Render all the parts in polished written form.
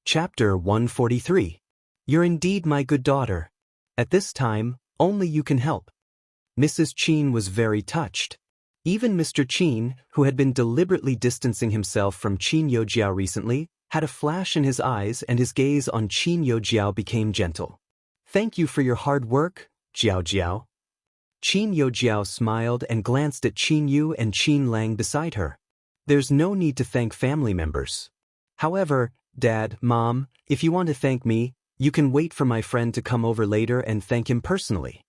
Chapter 143. You're indeed my good daughter. At this time, only you can help. Mrs. Qin was very touched. Even Mr. Qin, who had been deliberately distancing himself from Qin Youjiao recently, had a flash in his eyes and his gaze on Qin Youjiao became gentle. Thank you for your hard work, Jiao Jiao. Qin Youjiao smiled and glanced at Qin Yu and Qin Lang beside her. There's no need to thank family members. However, Dad, Mom, if you want to thank me, you can wait for my friend to come over later and thank him personally.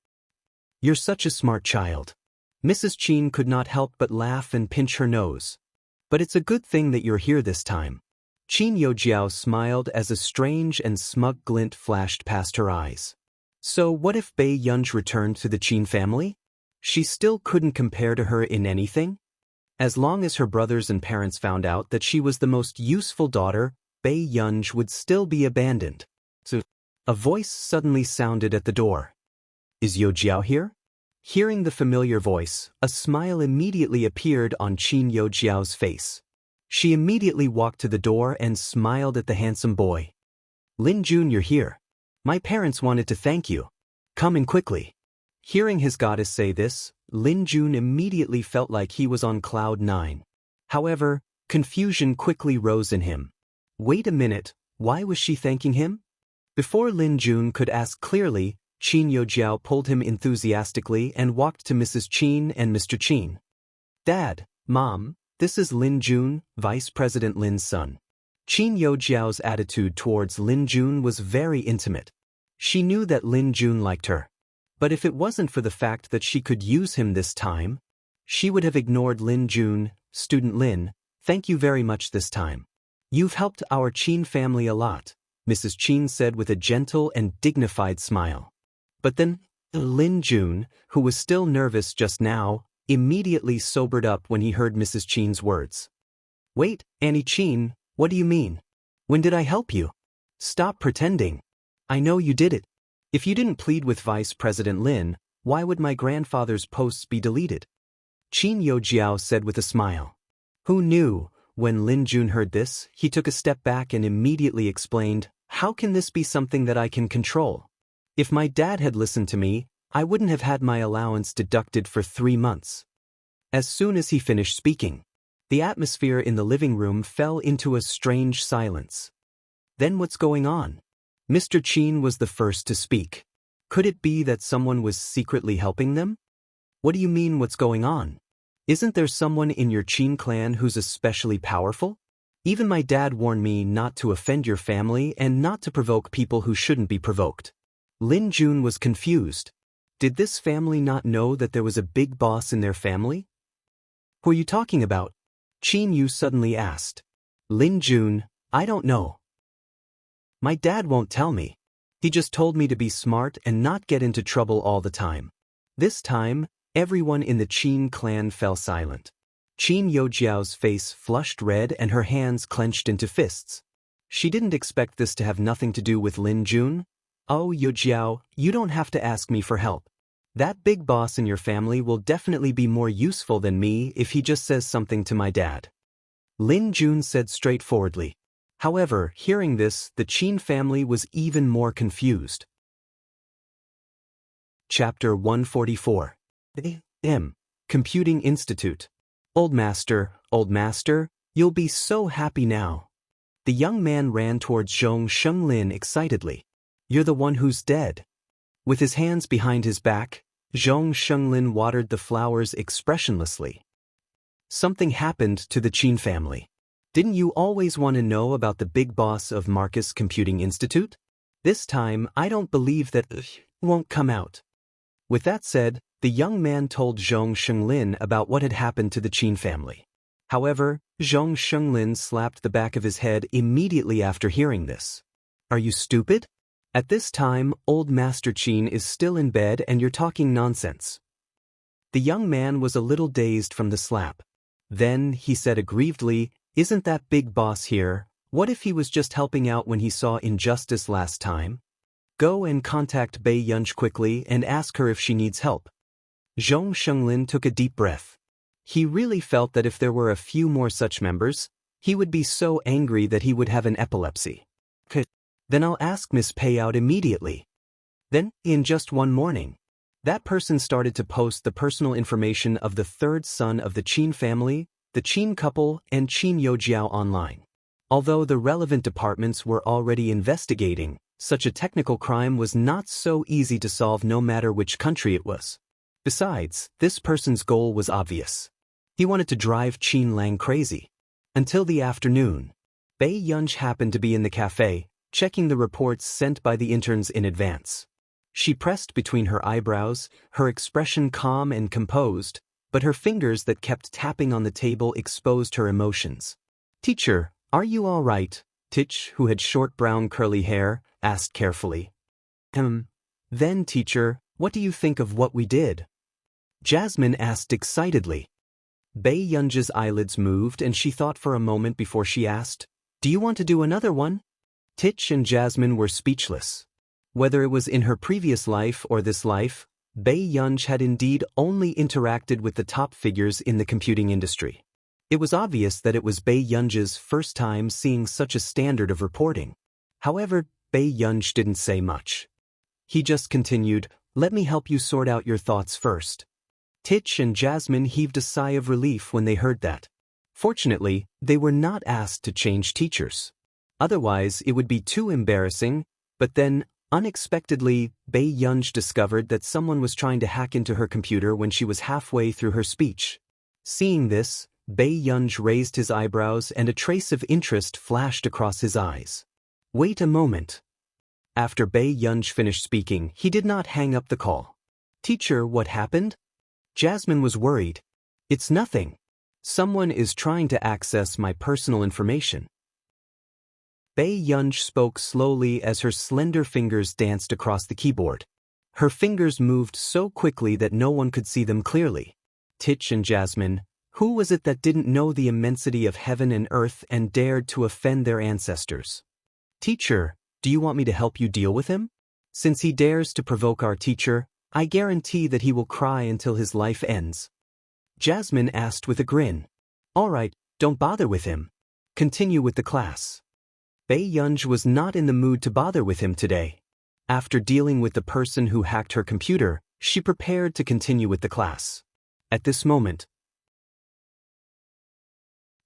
You're such a smart child. Mrs. Qin could not help but laugh and pinch her nose. But it's a good thing that you're here this time. Qin Youjiao smiled as a strange and smug glint flashed past her eyes. So what if Bei Yunj returned to the Qin family? She still couldn't compare to her in anything? As long as her brothers and parents found out that she was the most useful daughter, Bei Yunj would still be abandoned. So, a voice suddenly sounded at the door. Is Youjiao here? Hearing the familiar voice, a smile immediately appeared on Qin Youjiao's face. She immediately walked to the door and smiled at the handsome boy. Lin Jun, you're here. My parents wanted to thank you. Come in quickly. Hearing his goddess say this, Lin Jun immediately felt like he was on cloud 9. However, confusion quickly rose in him. Wait a minute, why was she thanking him? Before Lin Jun could ask clearly, Qin Youjiao pulled him enthusiastically and walked to Mrs. Qin and Mr. Qin. Dad, Mom, this is Lin Jun, Vice President Lin's son. Qin Youjiao's attitude towards Lin Jun was very intimate. She knew that Lin Jun liked her. But if it wasn't for the fact that she could use him this time, she would have ignored Lin Jun. Student Lin, thank you very much this time. You've helped our Qin family a lot, Mrs. Qin said with a gentle and dignified smile. But then, Lin Jun, who was still nervous just now, immediately sobered up when he heard Mrs. Qin's words. Wait, Annie Qin, what do you mean? When did I help you? Stop pretending. I know you did it. If you didn't plead with Vice President Lin, why would my grandfather's posts be deleted? Qin Youjiao said with a smile. Who knew? When Lin Jun heard this, he took a step back and immediately explained, how can this be something that I can control? If my dad had listened to me, I wouldn't have had my allowance deducted for 3 months. As soon as he finished speaking, the atmosphere in the living room fell into a strange silence. Then what's going on? Mr. Qin was the first to speak. Could it be that someone was secretly helping them? What do you mean what's going on? Isn't there someone in your Qin clan who's especially powerful? Even my dad warned me not to offend your family and not to provoke people who shouldn't be provoked. Lin Jun was confused. Did this family not know that there was a big boss in their family? Who are you talking about? Qin Yu suddenly asked. Lin Jun, I don't know. My dad won't tell me. He just told me to be smart and not get into trouble all the time. This time, everyone in the Qin clan fell silent. Qin Youjiao's face flushed red and her hands clenched into fists. She didn't expect this to have nothing to do with Lin Jun. Oh, Youjiao, you don't have to ask me for help. That big boss in your family will definitely be more useful than me if he just says something to my dad. Lin Jun said straightforwardly. However, hearing this, the Qin family was even more confused. Chapter 144. Computing Institute. Old master, you'll be so happy now. The young man ran towards Zhong Shenglin excitedly. You're the one who's dead. With his hands behind his back, Zhong Shenglin watered the flowers expressionlessly. Something happened to the Qin family. Didn't you always want to know about the big boss of Marcus Computing Institute? This time, I don't believe that won't come out. With that said, the young man told Zhong Shenglin about what had happened to the Qin family. However, Zhong Shenglin slapped the back of his head immediately after hearing this. Are you stupid? At this time, old Master Qin is still in bed and you're talking nonsense. The young man was a little dazed from the slap. Then, he said aggrievedly, isn't that big boss here? What if he was just helping out when he saw injustice last time? Go and contact Bei Yunj quickly and ask her if she needs help. Zhong Shenglin took a deep breath. He really felt that if there were a few more such members, he would be so angry that he would have an epilepsy. Then I'll ask Miss Pei out immediately. Then, in just one morning, that person started to post the personal information of the third son of the Qin family, the Qin couple, and Qin Youjiao online. Although the relevant departments were already investigating, such a technical crime was not so easy to solve no matter which country it was. Besides, this person's goal was obvious. He wanted to drive Qin Lang crazy. Until the afternoon, Bei Yunj happened to be in the cafe, checking the reports sent by the interns in advance. She pressed between her eyebrows, her expression calm and composed, but her fingers that kept tapping on the table exposed her emotions. "Teacher, are you all right?" Tich, who had short brown curly hair, asked carefully. Then, teacher, what do you think of what we did?" Jasmine asked excitedly. Bei Yunj's eyelids moved and she thought for a moment before she asked, "Do you want to do another one?" Tich and Jasmine were speechless. Whether it was in her previous life or this life, Bei Yunj had indeed only interacted with the top figures in the computing industry. It was obvious that it was Bei Yunj's first time seeing such a standard of reporting. However, Bei Yunj didn't say much. He just continued, "Let me help you sort out your thoughts first." Tich and Jasmine heaved a sigh of relief when they heard that. Fortunately, they were not asked to change teachers. Otherwise, it would be too embarrassing, but then, unexpectedly, Bei Yunj discovered that someone was trying to hack into her computer when she was halfway through her speech. Seeing this, Bei Yunj raised his eyebrows and a trace of interest flashed across his eyes. "Wait a moment." After Bei Yunj finished speaking, he did not hang up the call. "Teacher, what happened?" Jasmine was worried. "It's nothing. Someone is trying to access my personal information." Bei Yunj spoke slowly as her slender fingers danced across the keyboard. Her fingers moved so quickly that no one could see them clearly. Tich and Jasmine, who was it that didn't know the immensity of heaven and earth and dared to offend their ancestors? "Teacher, do you want me to help you deal with him? Since he dares to provoke our teacher, I guarantee that he will cry until his life ends." Jasmine asked with a grin. "All right, don't bother with him. Continue with the class." Bei Yunj was not in the mood to bother with him today. After dealing with the person who hacked her computer, she prepared to continue with the class. At this moment,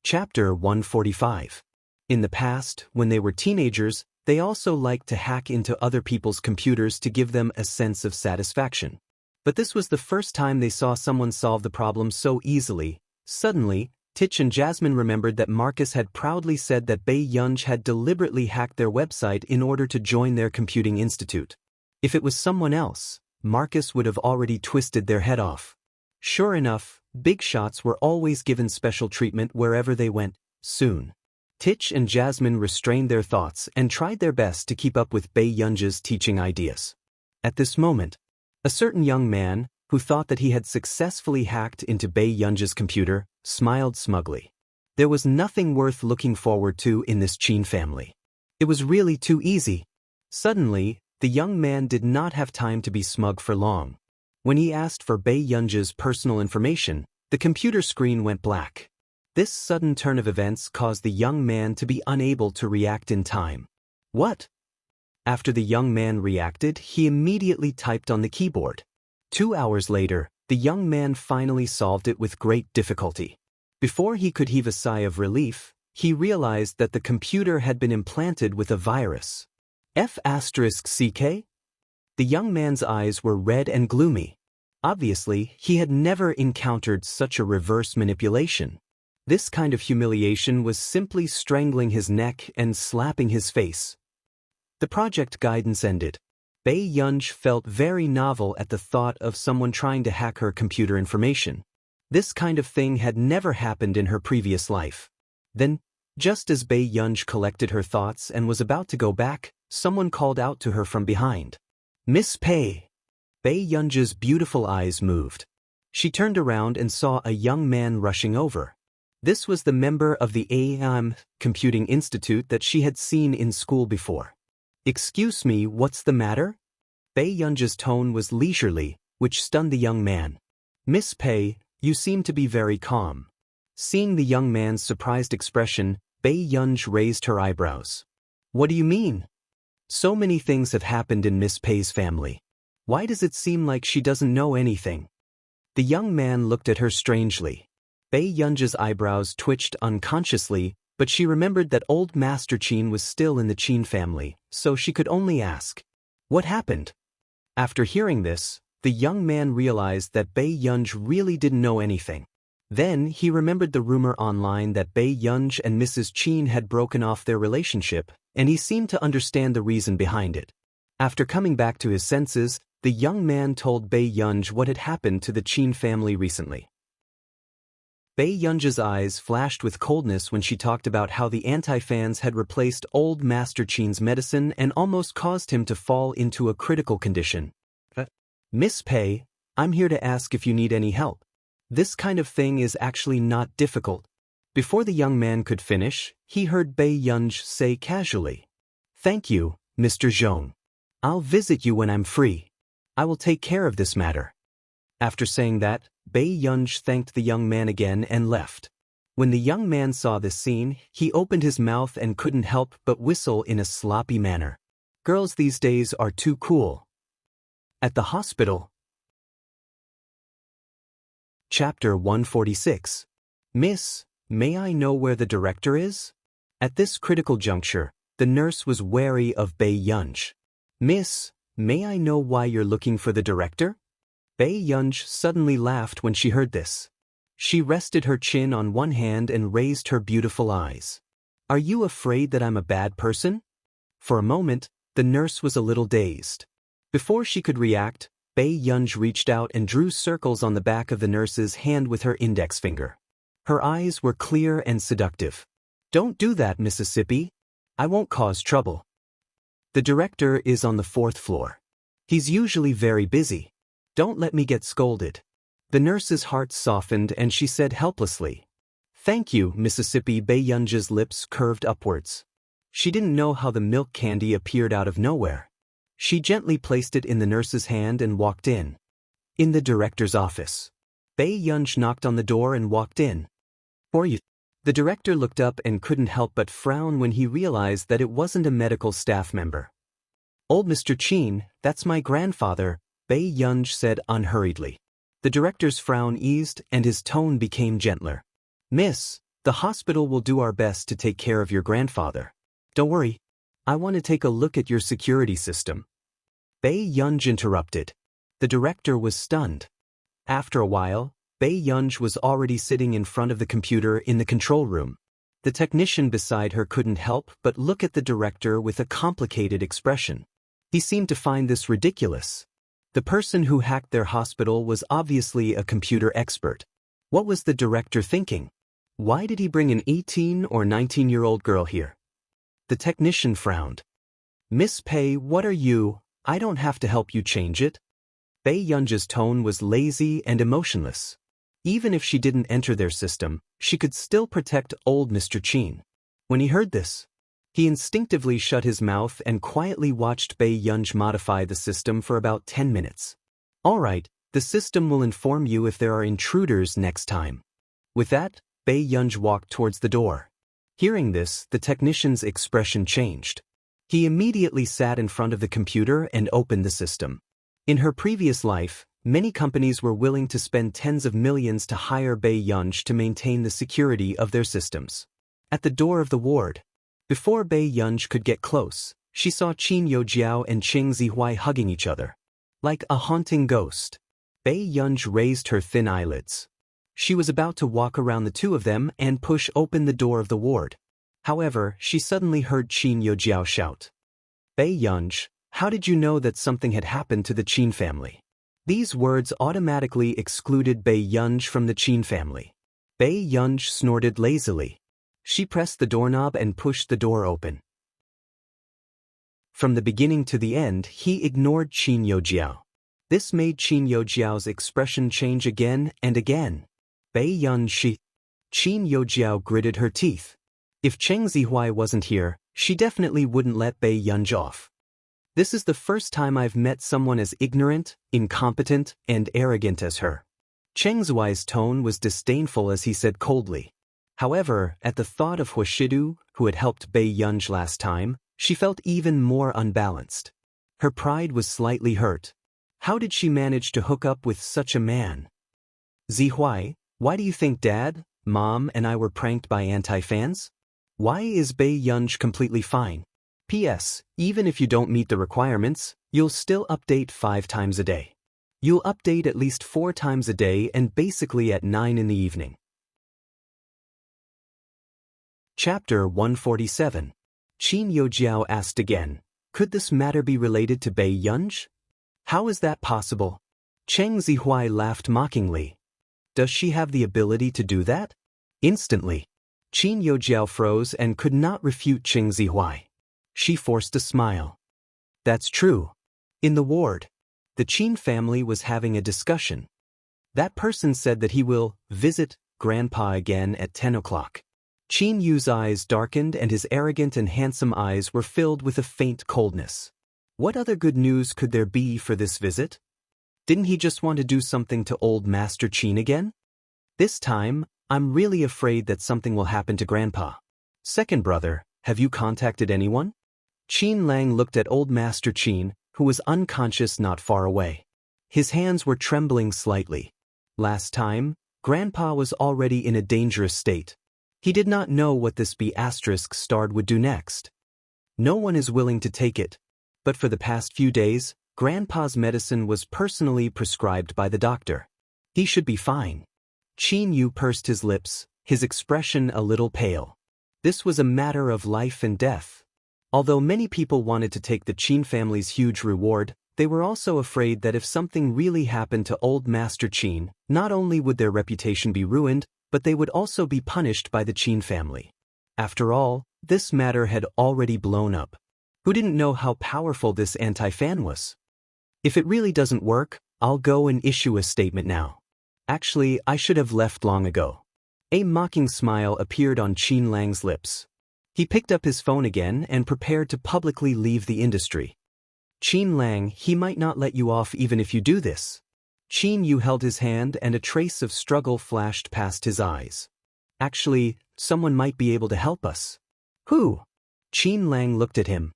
Chapter 145. In the past, when they were teenagers, they also liked to hack into other people's computers to give them a sense of satisfaction. But this was the first time they saw someone solve the problem so easily. Suddenly, Tich and Jasmine remembered that Marcus had proudly said that Bei Yunj had deliberately hacked their website in order to join their computing institute. If it was someone else, Marcus would have already twisted their head off. Sure enough, big shots were always given special treatment wherever they went. Soon, Tich and Jasmine restrained their thoughts and tried their best to keep up with Bei Yunj's teaching ideas. At this moment, a certain young man, who thought that he had successfully hacked into Bei Yunj's computer, smiled smugly. There was nothing worth looking forward to in this Qin family. It was really too easy. Suddenly, the young man did not have time to be smug for long. When he asked for Bei Yunj's personal information, the computer screen went black. This sudden turn of events caused the young man to be unable to react in time. "What?" After the young man reacted, he immediately typed on the keyboard. 2 hours later, the young man finally solved it with great difficulty. Before he could heave a sigh of relief, he realized that the computer had been implanted with a virus. F***CK? The young man's eyes were red and gloomy. Obviously, he had never encountered such a reverse manipulation. This kind of humiliation was simply strangling his neck and slapping his face. The project guidance ended. Bei Yunj felt very novel at the thought of someone trying to hack her computer information. This kind of thing had never happened in her previous life. Then, just as Bei Yunj collected her thoughts and was about to go back, someone called out to her from behind. "Miss Pei." Bei Yunj's beautiful eyes moved. She turned around and saw a young man rushing over. This was the member of the Computing Institute that she had seen in school before. "Excuse me, what's the matter?" Bei Yunj's tone was leisurely, which stunned the young man. "Miss Pei, you seem to be very calm." Seeing the young man's surprised expression, Bei Yunj raised her eyebrows. What do you mean? So many things have happened in Miss Pei's family. Why does it seem like she doesn't know anything? The young man looked at her strangely. Bei Yunji's eyebrows twitched unconsciously, but she remembered that old Master Qin was still in the Qin family, so she could only ask, "What happened?" After hearing this, the young man realized that Bei Yunji really didn't know anything. Then he remembered the rumor online that Bei Yunji and Mrs. Qin had broken off their relationship, and he seemed to understand the reason behind it. After coming back to his senses, the young man told Bei Yunji what had happened to the Qin family recently. Bei Yunji's eyes flashed with coldness when she talked about how the anti-fans had replaced old Master Qin's medicine and almost caused him to fall into a critical condition. Miss Pei, I'm here to ask if you need any help. This kind of thing is actually not difficult. Before the young man could finish, he heard Bei Yunji say casually, "Thank you, Mr. Zhong. I'll visit you when I'm free. I will take care of this matter." After saying that, Bei Yunji thanked the young man again and left. When the young man saw this scene, he opened his mouth and couldn't help but whistle in a sloppy manner. Girls these days are too cool. At the hospital. Chapter 146. Miss, may I know where the director is? At this critical juncture, the nurse was wary of Bei Yunji. Miss, may I know why you're looking for the director? Bei Yunji suddenly laughed when she heard this. She rested her chin on one hand and raised her beautiful eyes. Are you afraid that I'm a bad person? For a moment, the nurse was a little dazed. Before she could react, Bei Yunji reached out and drew circles on the back of the nurse's hand with her index finger. Her eyes were clear and seductive. Don't do that, Mississippi. I won't cause trouble. The director is on the 4th floor. He's usually very busy. Don't let me get scolded. The nurse's heart softened and she said helplessly, "Thank you, Mississippi." Bei Yunji's lips curved upwards. She didn't know how the milk candy appeared out of nowhere. She gently placed it in the nurse's hand and walked in. In the director's office. Bei Yunji knocked on the door and walked in. "For you." The director looked up and couldn't help but frown when he realized that it wasn't a medical staff member. "Old Mr. Qin, that's my grandfather," Bei Yunji said unhurriedly. The director's frown eased and his tone became gentler. "Miss, the hospital will do our best to take care of your grandfather. Don't worry. I want to take a look at your security system." Bei Yunji interrupted. The director was stunned. After a while, Bei Yunji was already sitting in front of the computer in the control room. The technician beside her couldn't help but look at the director with a complicated expression. He seemed to find this ridiculous. The person who hacked their hospital was obviously a computer expert. What was the director thinking? Why did he bring an 18 or 19-year-old girl here? The technician frowned. "Miss Pei, what are you? I don't have to help you change it." Bei Yunji's tone was lazy and emotionless. Even if she didn't enter their system, she could still protect old Mr. Qin. When he heard this, he instinctively shut his mouth and quietly watched Bei Yunji modify the system for about 10 minutes. "All right, the system will inform you if there are intruders next time." With that, Bei Yunji walked towards the door. Hearing this, the technician's expression changed. He immediately sat in front of the computer and opened the system. In her previous life, many companies were willing to spend tens of millions to hire Bei Yunji to maintain the security of their systems. At the door of the ward, before Bei Yunji could get close, she saw Qin Youjiao and Cheng Zihuai hugging each other. Like a haunting ghost, Bei Yunji raised her thin eyelids. She was about to walk around the two of them and push open the door of the ward. However, she suddenly heard Qin Youjiao shout, "Bei Yunji, how did you know that something had happened to the Qin family?" These words automatically excluded Bei Yunji from the Qin family. Bei Yunji snorted lazily. She pressed the doorknob and pushed the door open. From the beginning to the end, he ignored Qin Youjiao. This made Qin Youjiao's expression change again and again. "Bei Yunji." Qin Youjiao gritted her teeth. If Cheng Zihuai wasn't here, she definitely wouldn't let Bei Yunji off. "This is the first time I've met someone as ignorant, incompetent, and arrogant as her." Cheng Zihuai's tone was disdainful as he said coldly. However, at the thought of Huashidu, who had helped Bei Yunji last time, She felt even more unbalanced. Her pride was slightly hurt. How did she manage to hook up with such a man? Zihuai, why do you think Dad, Mom, and I were pranked by anti-fans? Why is Bei Yunj completely fine? P.S. Even if you don't meet the requirements, you'll still update 5 times a day. You'll update at least 4 times a day and basically at 9 in the evening. Chapter 147. Qin Youjiao asked again, could this matter be related to Bei Yunj? How is that possible? Cheng Zihuai laughed mockingly. Does she have the ability to do that? Instantly, Qin Youjiao froze and could not refute Cheng Zihuai. She forced a smile. That's true. In the ward, the Qin family was having a discussion. That person said that he will visit Grandpa again at 10 o'clock. Qin Yu's eyes darkened and his arrogant and handsome eyes were filled with a faint coldness. What other good news could there be for this visit? Didn't he just want to do something to old Master Qin again? This time, I'm really afraid that something will happen to Grandpa. Second brother, have you contacted anyone? Qin Lang looked at old Master Qin, who was unconscious not far away. His hands were trembling slightly. Last time, Grandpa was already in a dangerous state. He did not know what this B** would do next. No one is willing to take it. But for the past few days, Grandpa's medicine was personally prescribed by the doctor. He should be fine. Qin Yu pursed his lips, his expression a little pale. This was a matter of life and death. Although many people wanted to take the Qin family's huge reward, they were also afraid that if something really happened to old Master Qin, not only would their reputation be ruined, but they would also be punished by the Qin family. After all, this matter had already blown up. Who didn't know how powerful this anti-fan was? If it really doesn't work, I'll go and issue a statement now. Actually, I should have left long ago. A mocking smile appeared on Qin Lang's lips. He picked up his phone again and prepared to publicly leave the industry. Qin Lang, he might not let you off even if you do this. Qin Yu held his hand and a trace of struggle flashed past his eyes. Actually, someone might be able to help us. Who? Qin Lang looked at him.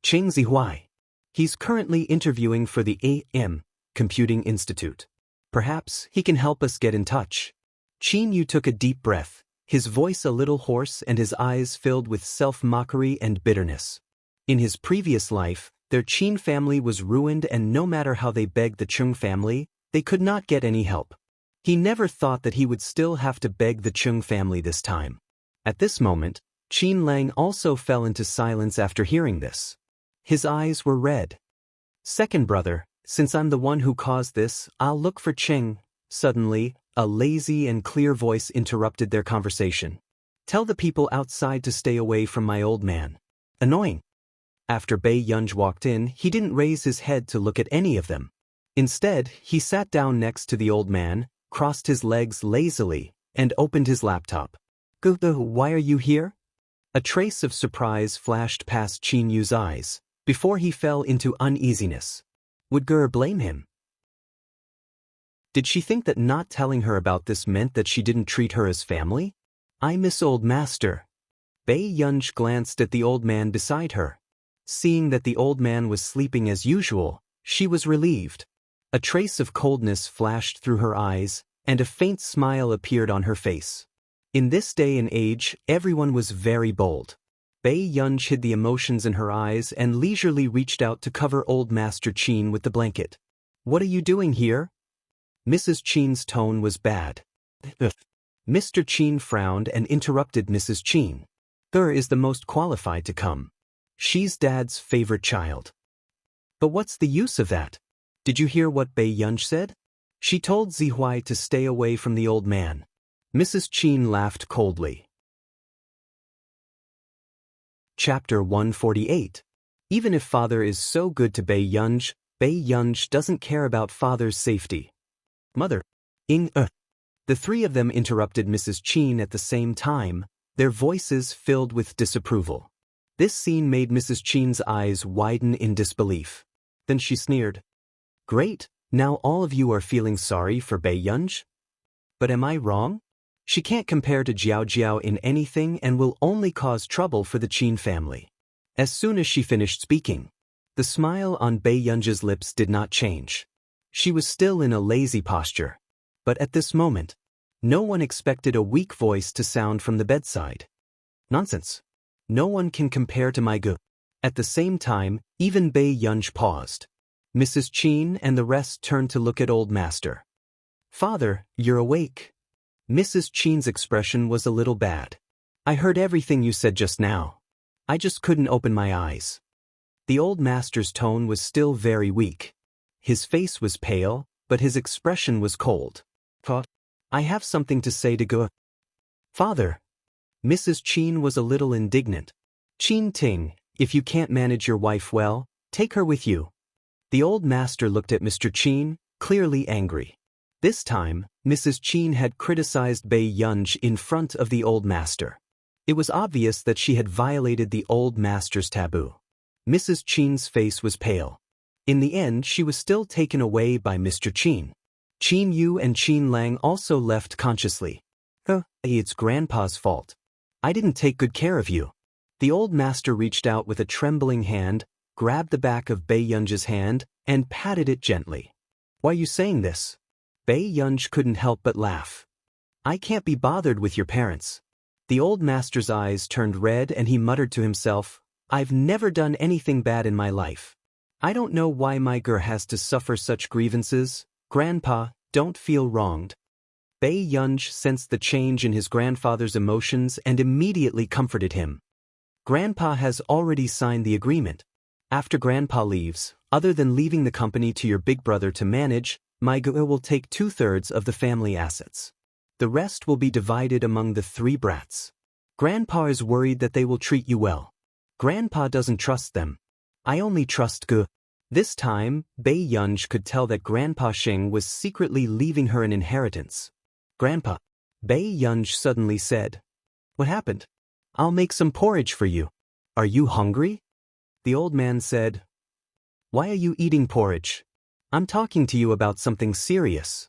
Cheng Zihuai. He's currently interviewing for the AM Computing Institute. Perhaps he can help us get in touch. Qin Yu took a deep breath, his voice a little hoarse and his eyes filled with self-mockery and bitterness. In his previous life, their Qin family was ruined and no matter how they begged the Chung family, they could not get any help. He never thought that he would still have to beg the Chung family this time. At this moment, Qin Lang also fell into silence after hearing this. His eyes were red. Second brother, since I'm the one who caused this, I'll look for Cheng. Suddenly, a lazy and clear voice interrupted their conversation. Tell the people outside to stay away from my old man. Annoying. After Bei Yunj walked in, he didn't raise his head to look at any of them. Instead, he sat down next to the old man, crossed his legs lazily, and opened his laptop. Why are you here? A trace of surprise flashed past Qin Yu's eyes, before he fell into uneasiness. Would Ger blame him? Did she think that not telling her about this meant that she didn't treat her as family? I miss old master. Bei Yunj glanced at the old man beside her. Seeing that the old man was sleeping as usual, she was relieved. A trace of coldness flashed through her eyes, and a faint smile appeared on her face. In this day and age, everyone was very bold. Bei Yunj hid the emotions in her eyes and leisurely reached out to cover old Master Qin with the blanket. What are you doing here? Mrs. Qin's tone was bad. Mr. Qin frowned and interrupted Mrs. Qin. Ger is the most qualified to come. She's Dad's favorite child. But what's the use of that? Did you hear what Bei Yunj said? She told Zihuai to stay away from the old man. Mrs. Qin laughed coldly. Chapter 148. Even if father is so good to Bei Yunj doesn't care about father's safety. Mother. The three of them interrupted Mrs. Qin at the same time, their voices filled with disapproval. This scene made Mrs. Qin's eyes widen in disbelief. Then she sneered. Great, now all of you are feeling sorry for Bei Yunj? But am I wrong? She can't compare to Jiao Jiao in anything and will only cause trouble for the Qin family. As soon as she finished speaking, the smile on Bei Yunji's lips did not change. She was still in a lazy posture. But at this moment, no one expected a weak voice to sound from the bedside. Nonsense. No one can compare to my gu. At the same time, even Bei Yunji paused. Mrs. Qin and the rest turned to look at Old Master. Father, you're awake. Mrs. Qin's expression was a little bad. I heard everything you said just now. I just couldn't open my eyes. The Old Master's tone was still very weak. His face was pale, but his expression was cold. I have something to say to Gu. Father. Mrs. Qin was a little indignant. Qin Ting, if you can't manage your wife well, take her with you. The Old Master looked at Mr. Qin, clearly angry. This time, Mrs. Qin had criticized Bei Yunji in front of the Old Master. It was obvious that she had violated the Old Master's taboo. Mrs. Qin's face was pale. In the end, she was still taken away by Mr. Qin. Qin Yu and Qin Lang also left consciously. It's Grandpa's fault. I didn't take good care of you. The Old Master reached out with a trembling hand, grabbed the back of Bei Yunji's hand, and patted it gently. Why are you saying this? Bei Yunji couldn't help but laugh. I can't be bothered with your parents. The Old Master's eyes turned red and he muttered to himself, I've never done anything bad in my life. I don't know why my girl has to suffer such grievances. Grandpa, don't feel wronged. Bei Yunji sensed the change in his grandfather's emotions and immediately comforted him. Grandpa has already signed the agreement. After Grandpa leaves, other than leaving the company to your big brother to manage, my girl will take 2/3 of the family assets. The rest will be divided among the 3 brats. Grandpa is worried that they will treat you well. Grandpa doesn't trust them. I only trust Gu. This time, Bei Yunji could tell that Grandpa Sheng was secretly leaving her an inheritance. Grandpa. Bei Yunji suddenly said. What happened? I'll make some porridge for you. Are you hungry? The old man said. Why are you eating porridge? I'm talking to you about something serious.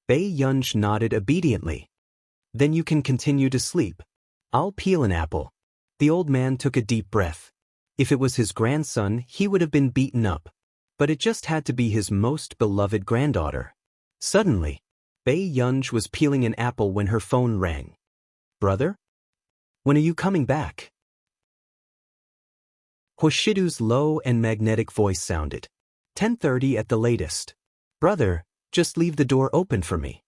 Bei Yunji nodded obediently. Then you can continue to sleep. I'll peel an apple. The old man took a deep breath. If it was his grandson, he would have been beaten up. But it just had to be his most beloved granddaughter. Suddenly, Bei Yunji was peeling an apple when her phone rang. Brother? When are you coming back? Hoshidu's low and magnetic voice sounded. 10:30 at the latest. Brother, just leave the door open for me.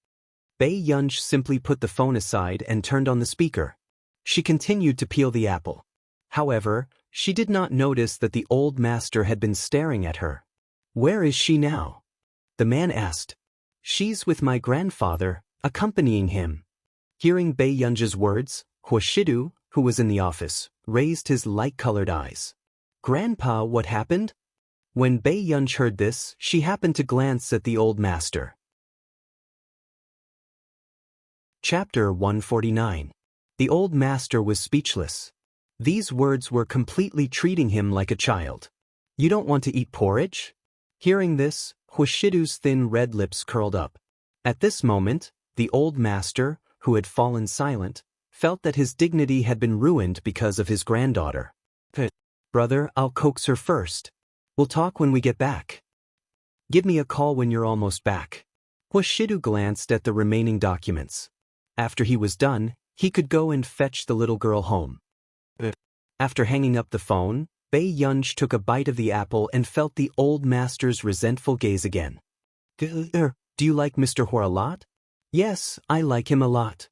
Bei Yunji simply put the phone aside and turned on the speaker. She continued to peel the apple. However, she did not notice that the old master had been staring at her. Where is she now? The man asked. She's with my grandfather, accompanying him. Hearing Bei Yunji's words, Hoshidu, who was in the office, raised his light-colored eyes. Grandpa, what happened? When Bei Yunji heard this, she happened to glance at the old master. Chapter 149. The old master was speechless. These words were completely treating him like a child. You don't want to eat porridge? Hearing this, Hoshidu's thin red lips curled up. At this moment, the old master, who had fallen silent, felt that his dignity had been ruined because of his granddaughter. Brother, I'll coax her first. We'll talk when we get back. Give me a call when you're almost back. Hoshidu glanced at the remaining documents. After he was done, he could go and fetch the little girl home. After hanging up the phone, Bei Yunji took a bite of the apple and felt the old master's resentful gaze again. Do you like Mr. Hor a lot? Yes, I like him a lot.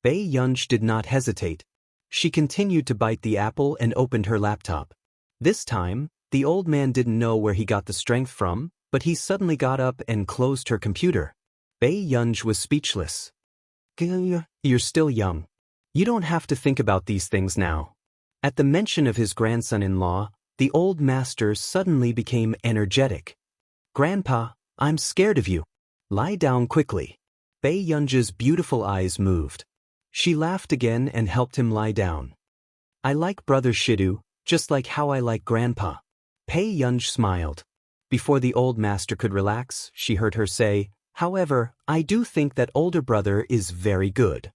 Bei Yunji did not hesitate. She continued to bite the apple and opened her laptop. This time, the old man didn't know where he got the strength from, but he suddenly got up and closed her computer. Bei Yunji was speechless. You're still young. You don't have to think about these things now. At the mention of his grandson-in-law, the old master suddenly became energetic. Grandpa, I'm scared of you. Lie down quickly. Bei Yunji's beautiful eyes moved. She laughed again and helped him lie down. I like Brother Shidu, just like how I like Grandpa. Bei Yunji smiled. Before the old master could relax, she heard her say, However, I do think that older brother is very good.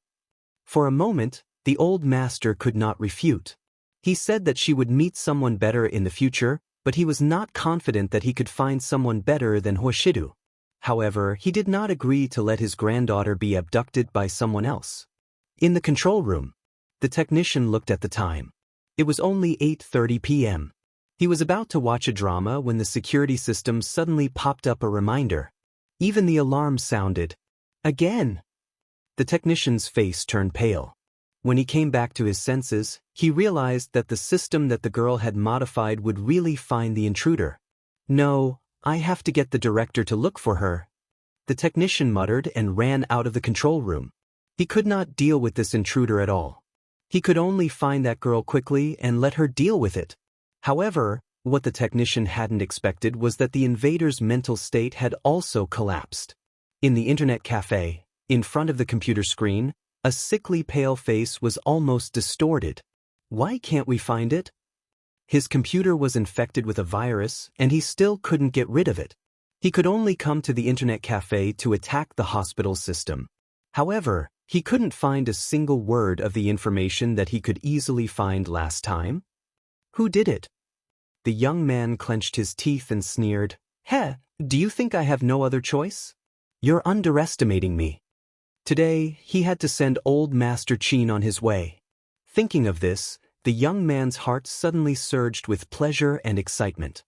For a moment, the old master could not refute. He said that she would meet someone better in the future, but he was not confident that he could find someone better than Hoshidu. However, he did not agree to let his granddaughter be abducted by someone else. In the control room, the technician looked at the time. It was only 8:30 p.m. He was about to watch a drama when the security system suddenly popped up a reminder. Even the alarm sounded. Again! The technician's face turned pale. When he came back to his senses, he realized that the system that the girl had modified would really find the intruder. No, I have to get the director to look for her. The technician muttered and ran out of the control room. He could not deal with this intruder at all. He could only find that girl quickly and let her deal with it. However, what the technician hadn't expected was that the invader's mental state had also collapsed. In the internet cafe, in front of the computer screen, a sickly pale face was almost distorted. Why can't we find it? His computer was infected with a virus, and he still couldn't get rid of it. He could only come to the internet cafe to attack the hospital system. However, he couldn't find a single word of the information that he could easily find last time. Who did it? The young man clenched his teeth and sneered, "Heh, do you think I have no other choice? You're underestimating me." Today, he had to send old Master Qin on his way. Thinking of this, the young man's heart suddenly surged with pleasure and excitement.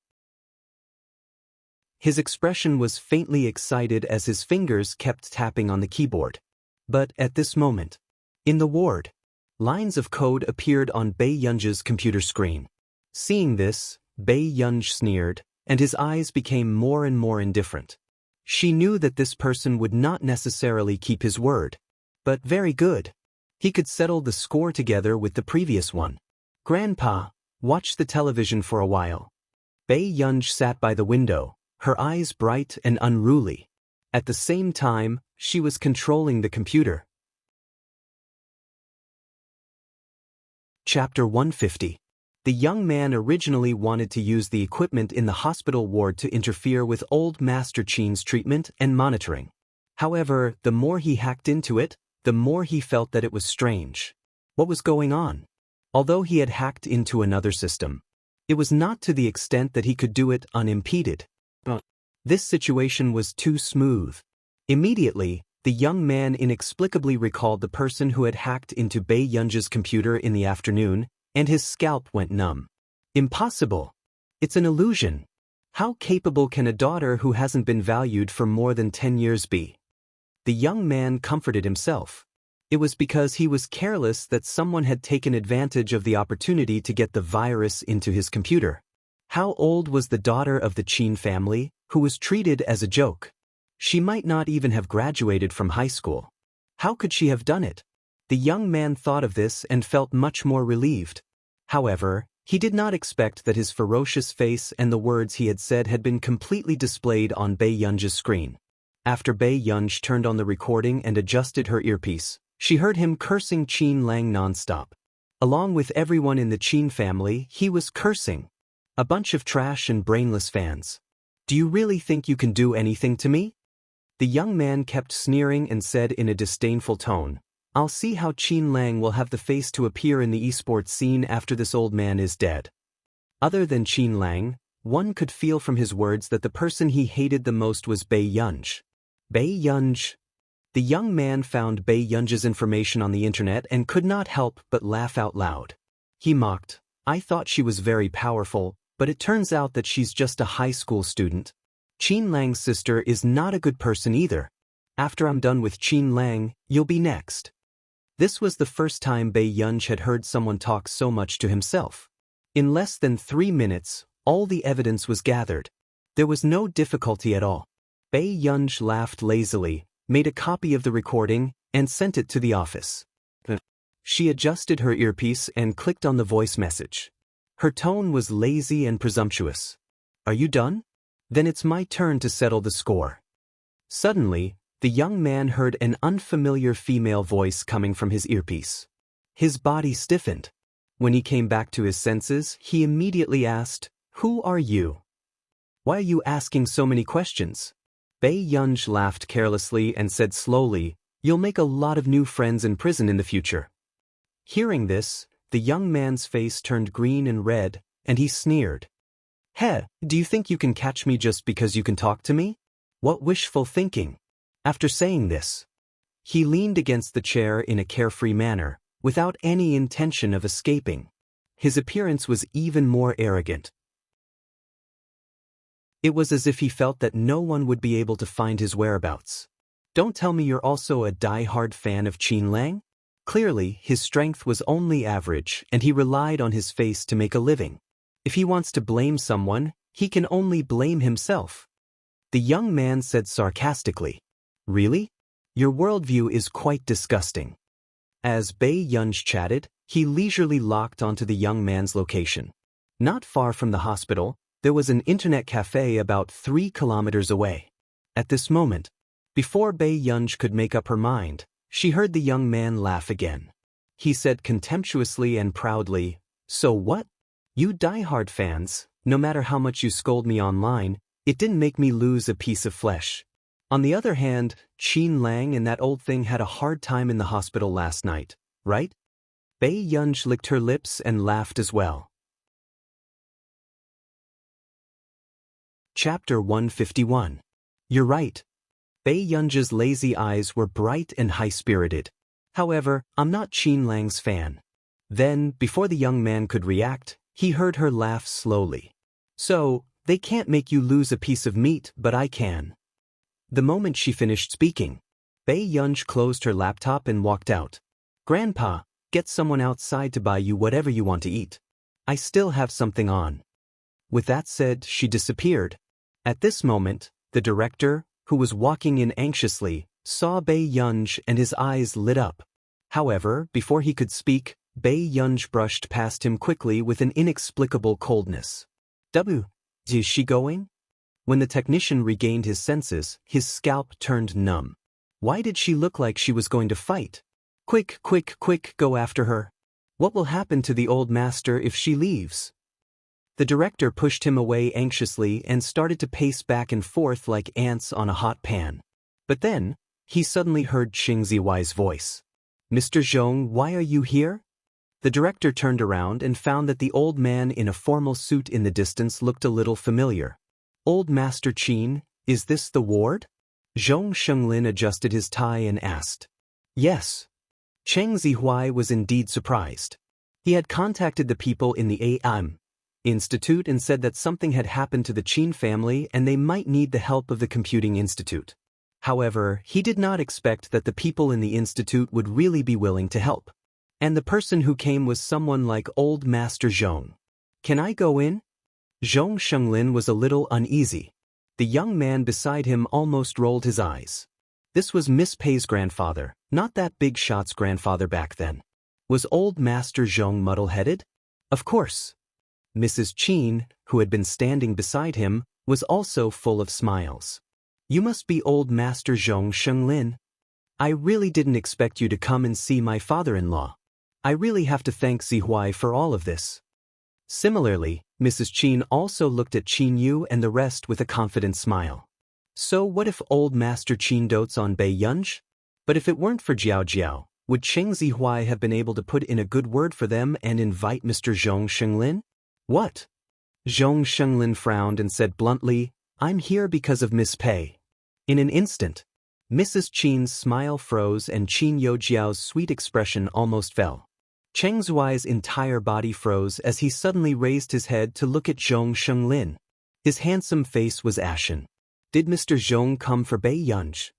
His expression was faintly excited as his fingers kept tapping on the keyboard. But at this moment, in the ward, lines of code appeared on Bei Yunji's computer screen. Seeing this, Bei Yunji sneered, and his eyes became more and more indifferent. She knew that this person would not necessarily keep his word. But very good. He could settle the score together with the previous one. "Grandpa, watch the television for a while." Bei Yunji sat by the window, her eyes bright and unruly. At the same time, she was controlling the computer. Chapter 150. The young man originally wanted to use the equipment in the hospital ward to interfere with old Master Qin's treatment and monitoring. However, the more he hacked into it, the more he felt that it was strange. What was going on? Although he had hacked into another system, it was not to the extent that he could do it unimpeded. This situation was too smooth. Immediately, the young man inexplicably recalled the person who had hacked into Bei Yunji's computer in the afternoon, and his scalp went numb. Impossible. It's an illusion. How capable can a daughter who hasn't been valued for more than 10 years be? The young man comforted himself. It was because he was careless that someone had taken advantage of the opportunity to get the virus into his computer. How old was the daughter of the Qin family, who was treated as a joke? She might not even have graduated from high school. How could she have done it? The young man thought of this and felt much more relieved. However, he did not expect that his ferocious face and the words he had said had been completely displayed on Bei Yunji's screen. After Bei Yunji turned on the recording and adjusted her earpiece, she heard him cursing Qin Lang nonstop. Along with everyone in the Qin family, he was cursing. A bunch of trash and brainless fans. Do you really think you can do anything to me? The young man kept sneering and said in a disdainful tone, "I'll see how Qin Lang will have the face to appear in the esports scene after this old man is dead." Other than Qin Lang, one could feel from his words that the person he hated the most was Bei Yunji. Bei Yunji. The young man found Bei Yunji's information on the internet and could not help but laugh out loud. He mocked, "I thought she was very powerful, but it turns out that she's just a high school student. Qin Lang's sister is not a good person either. After I'm done with Qin Lang, you'll be next." This was the first time Bei Yunji had heard someone talk so much to himself. In less than 3 minutes, all the evidence was gathered. There was no difficulty at all. Bei Yunji laughed lazily, made a copy of the recording, and sent it to the office. She adjusted her earpiece and clicked on the voice message. Her tone was lazy and presumptuous. "Are you done? Then it's my turn to settle the score." Suddenly, the young man heard an unfamiliar female voice coming from his earpiece. His body stiffened. When he came back to his senses, he immediately asked, "Who are you? Why are you asking so many questions?" Bei Yunji laughed carelessly and said slowly, "You'll make a lot of new friends in prison in the future." Hearing this, The young man's face turned green and red, and he sneered. "Heh, do you think you can catch me just because you can talk to me? What wishful thinking." After saying this, he leaned against the chair in a carefree manner, without any intention of escaping. His appearance was even more arrogant. It was as if he felt that no one would be able to find his whereabouts. "Don't tell me you're also a die-hard fan of Qin Lang?" Clearly, his strength was only average, and he relied on his face to make a living. If he wants to blame someone, he can only blame himself. The young man said sarcastically, "Really? Your worldview is quite disgusting." As Bei Yunj chatted, he leisurely locked onto the young man's location. Not far from the hospital, there was an internet cafe about 3 kilometers away. At this moment, before Bei Yunj could make up her mind, she heard the young man laugh again. He said contemptuously and proudly, "So what? You die-hard fans, no matter how much you scold me online, it didn't make me lose a piece of flesh. On the other hand, Qin Lang and that old thing had a hard time in the hospital last night, right?" Bei Yunj licked her lips and laughed as well. Chapter 151. You're right. Bei Yunj's lazy eyes were bright and high-spirited. "However, I'm not Qin Lang's fan." Then, before the young man could react, he heard her laugh slowly. "So, they can't make you lose a piece of meat, but I can." The moment she finished speaking, Bei Yunj closed her laptop and walked out. "Grandpa, get someone outside to buy you whatever you want to eat. I still have something on." With that said, she disappeared. At this moment, the director, who was walking in anxiously, saw Bei Yunj and his eyes lit up. However, before he could speak, Bei Yunj brushed past him quickly with an inexplicable coldness. Is she going?" When the technician regained his senses, his scalp turned numb. Why did she look like she was going to fight? "Quick, quick, quick, go after her. What will happen to the old master if she leaves?" The director pushed him away anxiously and started to pace back and forth like ants on a hot pan. But then, he suddenly heard Qing Zihuai's voice. "Mr. Zhong, why are you here?" The director turned around and found that the old man in a formal suit in the distance looked a little familiar. "Old Master Qin, is this the ward?" Zhong Shenglin adjusted his tie and asked. "Yes." Cheng Zihuai was indeed surprised. He had contacted the people in the A.M. Institute and said that something had happened to the Qin family and they might need the help of the Computing Institute. However, he did not expect that the people in the institute would really be willing to help. And the person who came was someone like Old Master Zhong. "Can I go in?" Zhong Shenglin was a little uneasy. The young man beside him almost rolled his eyes. This was Miss Pei's grandfather, not that big shot's grandfather back then. Was Old Master Zhong muddle-headed? Of course. Mrs. Qin, who had been standing beside him, was also full of smiles. "You must be Old Master Zhong Shenglin. I really didn't expect you to come and see my father-in-law. I really have to thank Zihuai for all of this." Similarly, Mrs. Qin also looked at Qin Yu and the rest with a confident smile. So what if Old Master Qin dotes on Bei Yunj? But if it weren't for Jiao Jiao, would Cheng Zihuai have been able to put in a good word for them and invite Mr. Zhong Shenglin? "What?" Zhong Shenglin frowned and said bluntly, "I'm here because of Miss Pei." In an instant, Mrs. Qin's smile froze and Qin Yojiao's sweet expression almost fell. Cheng Zihuai's entire body froze as he suddenly raised his head to look at Zhong Shenglin. His handsome face was ashen. Did Mr. Zhong come for Bei Yunj?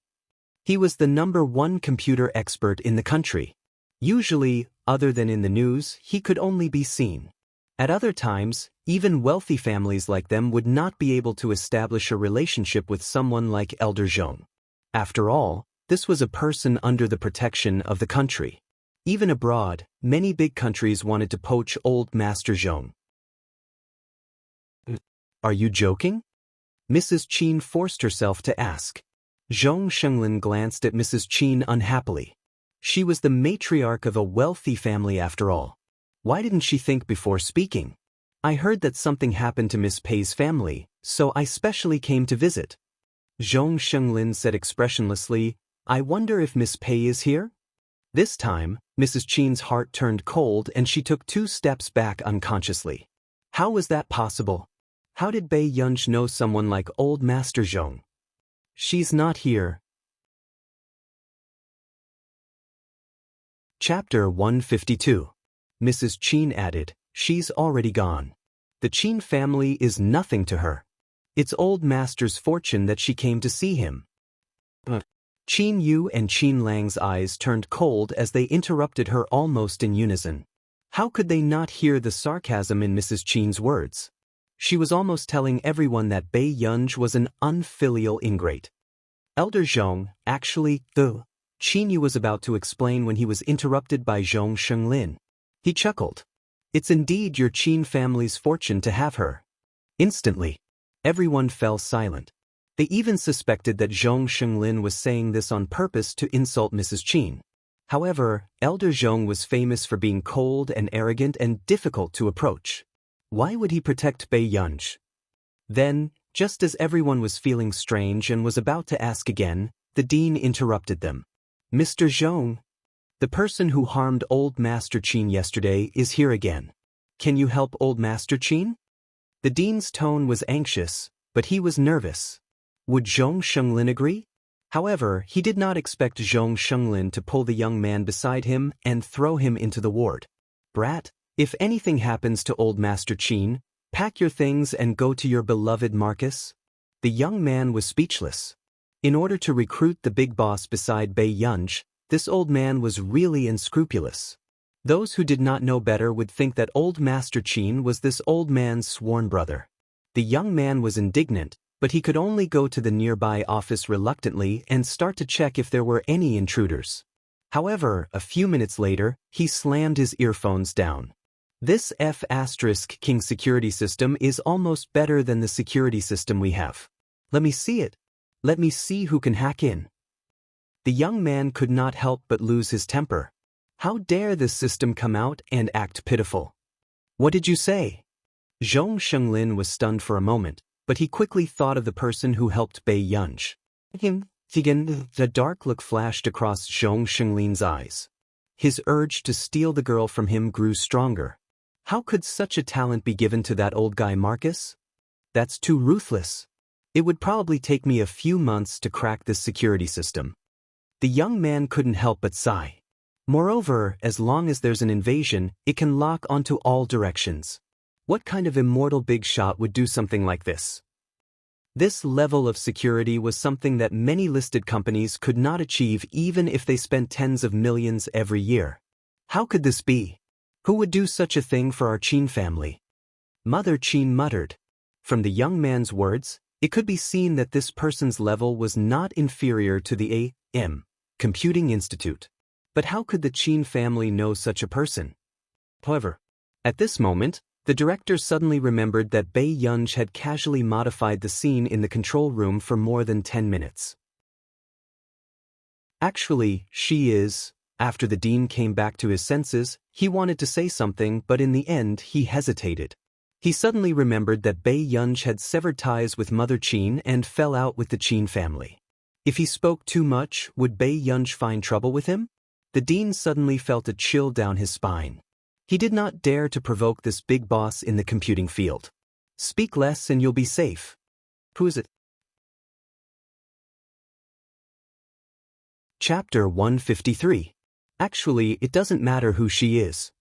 He was the #1 computer expert in the country. Usually, other than in the news, he could only be seen. At other times, even wealthy families like them would not be able to establish a relationship with someone like Elder Zhong. After all, this was a person under the protection of the country. Even abroad, many big countries wanted to poach Old Master Zhong. "Are you joking?" Mrs. Qin forced herself to ask. Zhong Shenglin glanced at Mrs. Qin unhappily. She was the matriarch of a wealthy family after all. Why didn't she think before speaking? "I heard that something happened to Miss Pei's family, so I specially came to visit." Zhong Shenglin said expressionlessly, "I wonder if Miss Pei is here?" This time, Mrs. Qin's heart turned cold and she took 2 steps back unconsciously. How was that possible? How did Bei Yunj know someone like old Master Zhong? She's not here. Chapter 152. Mrs. Qin added, she's already gone. The Qin family is nothing to her. It's old Master's fortune that she came to see him. Qin Yu and Qin Lang's eyes turned cold as they interrupted her almost in unison. How could they not hear the sarcasm in Mrs. Qin's words? She was almost telling everyone that Bei Yunj was an unfilial ingrate. Elder Zhong, actually, Qin Yu was about to explain when he was interrupted by Zhong Shenglin. He chuckled. It's indeed your Qin family's fortune to have her. Instantly, everyone fell silent. They even suspected that Zhong Shenglin was saying this on purpose to insult Mrs. Qin. However, Elder Zhong was famous for being cold and arrogant and difficult to approach. Why would he protect Bei Yunj? Then, just as everyone was feeling strange and was about to ask again, the dean interrupted them. Mr. Zhong, the person who harmed old Master Qin yesterday is here again. Can you help old Master Qin? The dean's tone was anxious, but he was nervous. Would Zhong Shenglin agree? However, he did not expect Zhong Shenglin to pull the young man beside him and throw him into the ward. Brat, if anything happens to old Master Qin, pack your things and go to your beloved Marcus. The young man was speechless. In order to recruit the big boss beside Bei Yunj, this old man was really unscrupulous. Those who did not know better would think that old Master Qin was this old man's sworn brother. The young man was indignant, but he could only go to the nearby office reluctantly and start to check if there were any intruders. However, a few minutes later, he slammed his earphones down. This F*King security system is almost better than the security system we have. Let me see it. Let me see who can hack in. The young man could not help but lose his temper. How dare this system come out and act pitiful? What did you say? Zhong Shenglin was stunned for a moment, but he quickly thought of the person who helped Bei Yunj. The dark look flashed across Zhong Shenglin's eyes. His urge to steal the girl from him grew stronger. How could such a talent be given to that old guy Marcus? That's too ruthless. It would probably take me a few months to crack this security system. The young man couldn't help but sigh. Moreover, as long as there's an invasion, it can lock onto all directions. What kind of immortal big shot would do something like this? This level of security was something that many listed companies could not achieve even if they spent tens of millions every year. How could this be? Who would do such a thing for our Qin family? Mother Qin muttered. From the young man's words, it could be seen that this person's level was not inferior to the A.M. Computing Institute. But how could the Qin family know such a person? However, at this moment, the director suddenly remembered that Bei Yunj had casually modified the scene in the control room for more than 10 minutes. Actually, she is. After the dean came back to his senses, he wanted to say something, but in the end he hesitated. He suddenly remembered that Bei Yunj had severed ties with Mother Qin and fell out with the Qin family. If he spoke too much, would Bei Yunj find trouble with him? The dean suddenly felt a chill down his spine. He did not dare to provoke this big boss in the computing field. Speak less and you'll be safe. Who is it? Chapter 153. Actually, it doesn't matter who she is.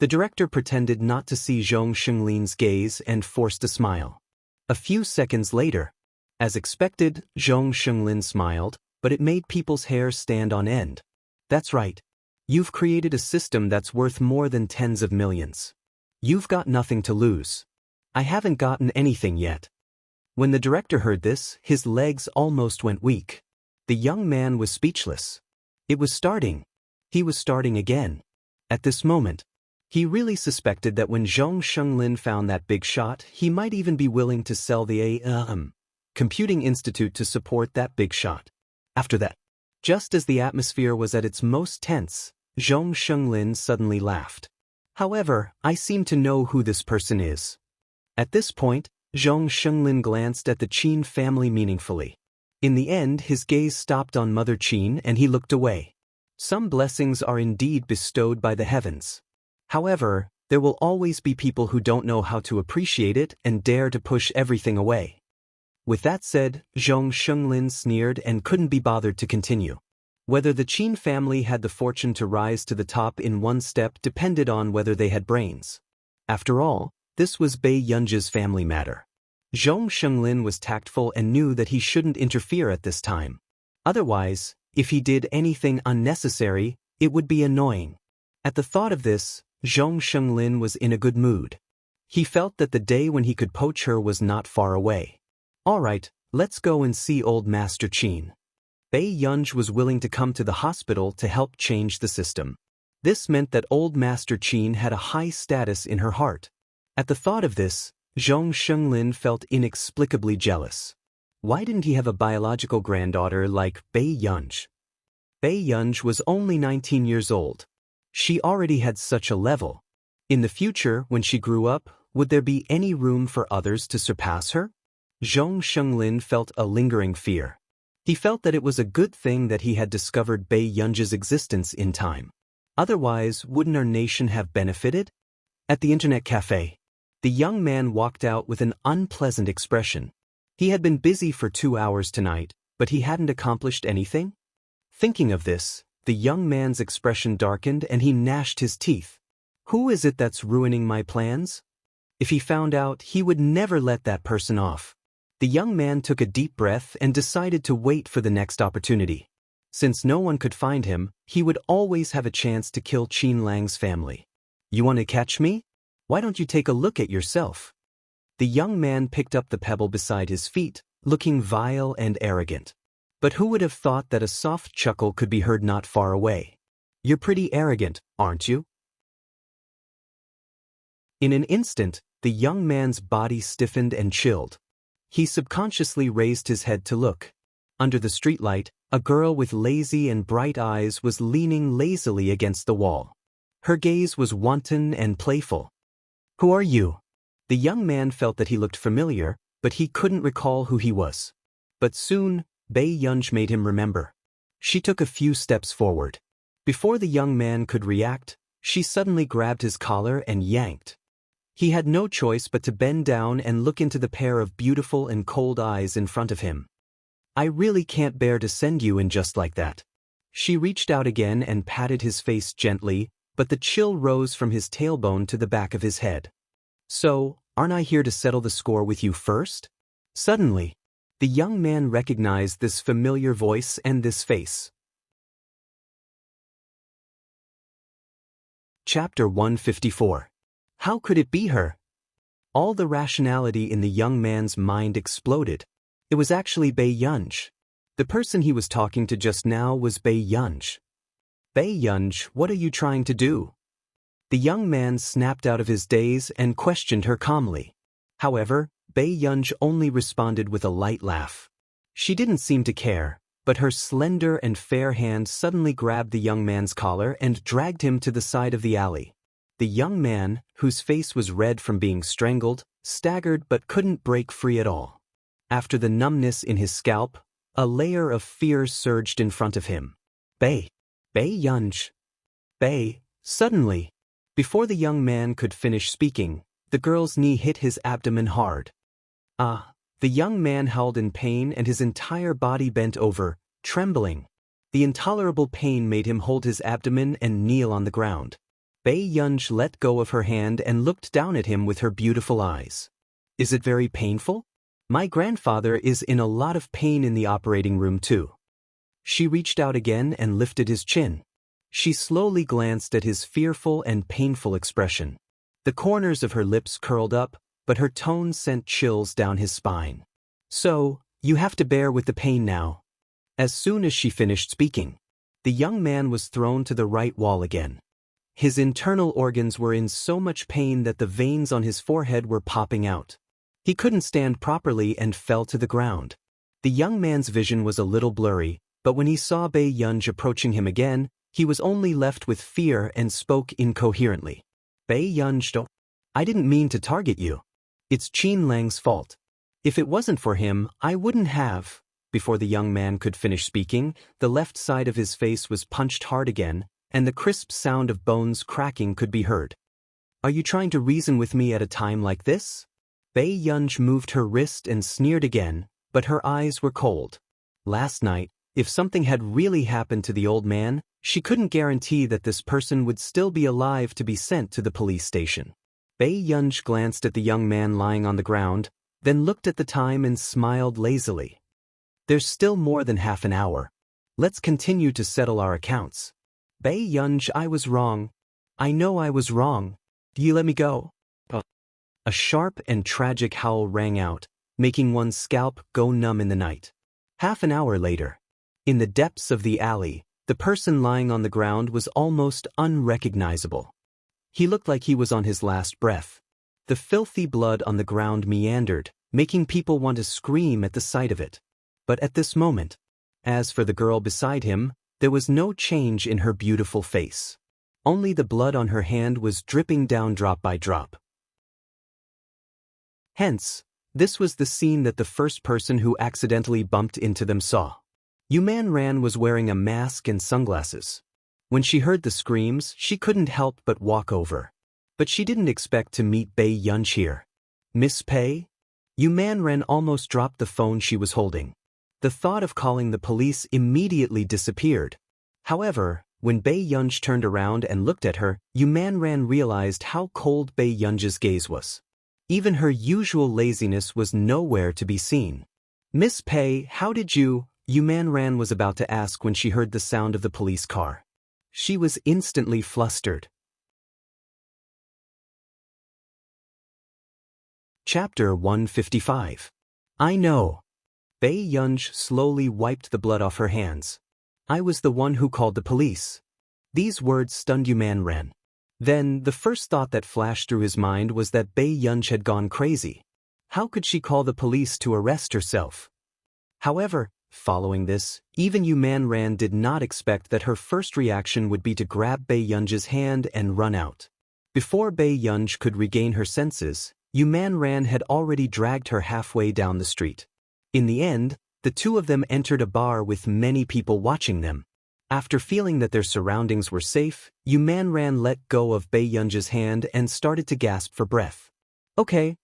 The director pretended not to see Zhong Shenglin's gaze and forced a smile. A few seconds later, as expected, Zhong Shenglin smiled, but it made people's hair stand on end. That's right. You've created a system that's worth more than tens of millions. You've got nothing to lose. I haven't gotten anything yet. When the director heard this, his legs almost went weak. The young man was speechless. It was starting. He was starting again. At this moment, he really suspected that when Zhong Shenglin found that big shot, he might even be willing to sell the A.M. Computing Institute to support that big shot. After that, just as the atmosphere was at its most tense, Zhong Shenglin suddenly laughed. However, I seem to know who this person is. At this point, Zhong Shenglin glanced at the Qin family meaningfully. In the end, his gaze stopped on Mother Qin and he looked away. Some blessings are indeed bestowed by the heavens. However, there will always be people who don't know how to appreciate it and dare to push everything away. With that said, Wang Lin sneered and couldn't be bothered to continue. Whether the Qin family had the fortune to rise to the top in one step depended on whether they had brains. After all, this was Bei Yunji's family matter. Wang Lin was tactful and knew that he shouldn't interfere at this time. Otherwise, if he did anything unnecessary, it would be annoying. At the thought of this, Wang Lin was in a good mood. He felt that the day when he could poach her was not far away. Alright, let's go and see old Master Qin. Bei Yunji was willing to come to the hospital to help change the system. This meant that old Master Qin had a high status in her heart. At the thought of this, Wang Lin felt inexplicably jealous. Why didn't he have a biological granddaughter like Bei Yunji? Bei Yunji was only 19 years old. She already had such a level. In the future, when she grew up, would there be any room for others to surpass her? Wang Lin felt a lingering fear. He felt that it was a good thing that he had discovered Bei Yunji's existence in time. Otherwise, wouldn't our nation have benefited? At the internet cafe, the young man walked out with an unpleasant expression. He had been busy for 2 hours tonight, but he hadn't accomplished anything? Thinking of this, the young man's expression darkened and he gnashed his teeth. Who is it that's ruining my plans? If he found out, he would never let that person off. The young man took a deep breath and decided to wait for the next opportunity. Since no one could find him, he would always have a chance to kill Qin Lang's family. You want to catch me? Why don't you take a look at yourself? The young man picked up the pebble beside his feet, looking vile and arrogant. But who would have thought that a soft chuckle could be heard not far away? You're pretty arrogant, aren't you? In an instant, the young man's body stiffened and chilled. He subconsciously raised his head to look. Under the streetlight, a girl with lazy and bright eyes was leaning lazily against the wall. Her gaze was wanton and playful. Who are you? The young man felt that he looked familiar, but he couldn't recall who he was. But soon, Bei Yunji made him remember. She took a few steps forward. Before the young man could react, she suddenly grabbed his collar and yanked. He had no choice but to bend down and look into the pair of beautiful and cold eyes in front of him. I really can't bear to send you in just like that. She reached out again and patted his face gently, but the chill rose from his tailbone to the back of his head. So, aren't I here to settle the score with you first? Suddenly, the young man recognized this familiar voice and this face. Chapter 154. How could it be her? All the rationality in the young man's mind exploded. It was actually Bei Yunji. The person he was talking to just now was Bei Yunji. Bei Yunji, what are you trying to do? The young man snapped out of his daze and questioned her calmly. However, Bei Yunji only responded with a light laugh. She didn't seem to care, but her slender and fair hand suddenly grabbed the young man's collar and dragged him to the side of the alley. The young man, whose face was red from being strangled, staggered but couldn't break free at all. After the numbness in his scalp, a layer of fear surged in front of him. Bei Yunji. Bei, suddenly. Before the young man could finish speaking, the girl's knee hit his abdomen hard. The young man howled in pain and his entire body bent over, trembling. The intolerable pain made him hold his abdomen and kneel on the ground. Bei Yunji let go of her hand and looked down at him with her beautiful eyes. Is it very painful? My grandfather is in a lot of pain in the operating room too. She reached out again and lifted his chin. She slowly glanced at his fearful and painful expression. The corners of her lips curled up, but her tone sent chills down his spine. So, you have to bear with the pain now. As soon as she finished speaking, the young man was thrown to the right wall again. His internal organs were in so much pain that the veins on his forehead were popping out. He couldn't stand properly and fell to the ground. The young man's vision was a little blurry, but when he saw Bei Yunji approaching him again, he was only left with fear and spoke incoherently. Bei Yunji, I didn't mean to target you. It's Qin Lang's fault. If it wasn't for him, I wouldn't have. Before the young man could finish speaking, the left side of his face was punched hard again, and the crisp sound of bones cracking could be heard. Are you trying to reason with me at a time like this? Bei Yunj moved her wrist and sneered again, but her eyes were cold. Last night, if something had really happened to the old man, she couldn't guarantee that this person would still be alive to be sent to the police station. Bei Yunj glanced at the young man lying on the ground, then looked at the time and smiled lazily. There's still more than half an hour. Let's continue to settle our accounts. Bei Yunj, I was wrong. I know I was wrong. Do you let me go? A sharp and tragic howl rang out, making one's scalp go numb in the night. Half an hour later, in the depths of the alley, the person lying on the ground was almost unrecognizable. He looked like he was on his last breath. The filthy blood on the ground meandered, making people want to scream at the sight of it. But at this moment, as for the girl beside him, there was no change in her beautiful face. Only the blood on her hand was dripping down drop by drop. Hence, this was the scene that the first person who accidentally bumped into them saw. Yuman Ran was wearing a mask and sunglasses. When she heard the screams, she couldn't help but walk over. But she didn't expect to meet Bei Yunj here. Miss Pei? Yuman Ran almost dropped the phone she was holding. The thought of calling the police immediately disappeared. However, when Bei Yunj turned around and looked at her, Yuman Ran realized how cold Bei Yunj's gaze was. Even her usual laziness was nowhere to be seen. Miss Pei, how did you? Yuman Ran was about to ask when she heard the sound of the police car. She was instantly flustered. Chapter 155. I know. Bei Yunj slowly wiped the blood off her hands. I was the one who called the police. These words stunned Yuman Ran. Then, the first thought that flashed through his mind was that Bei Yunj had gone crazy. How could she call the police to arrest herself? However, following this, even Yuman Ran did not expect that her first reaction would be to grab Bei Yunj's hand and run out. Before Bei Yunj could regain her senses, Yuman Ran had already dragged her halfway down the street. In the end, the two of them entered a bar with many people watching them. After feeling that their surroundings were safe, Yuman Ran let go of Bei Yunj's hand and started to gasp for breath. Okay,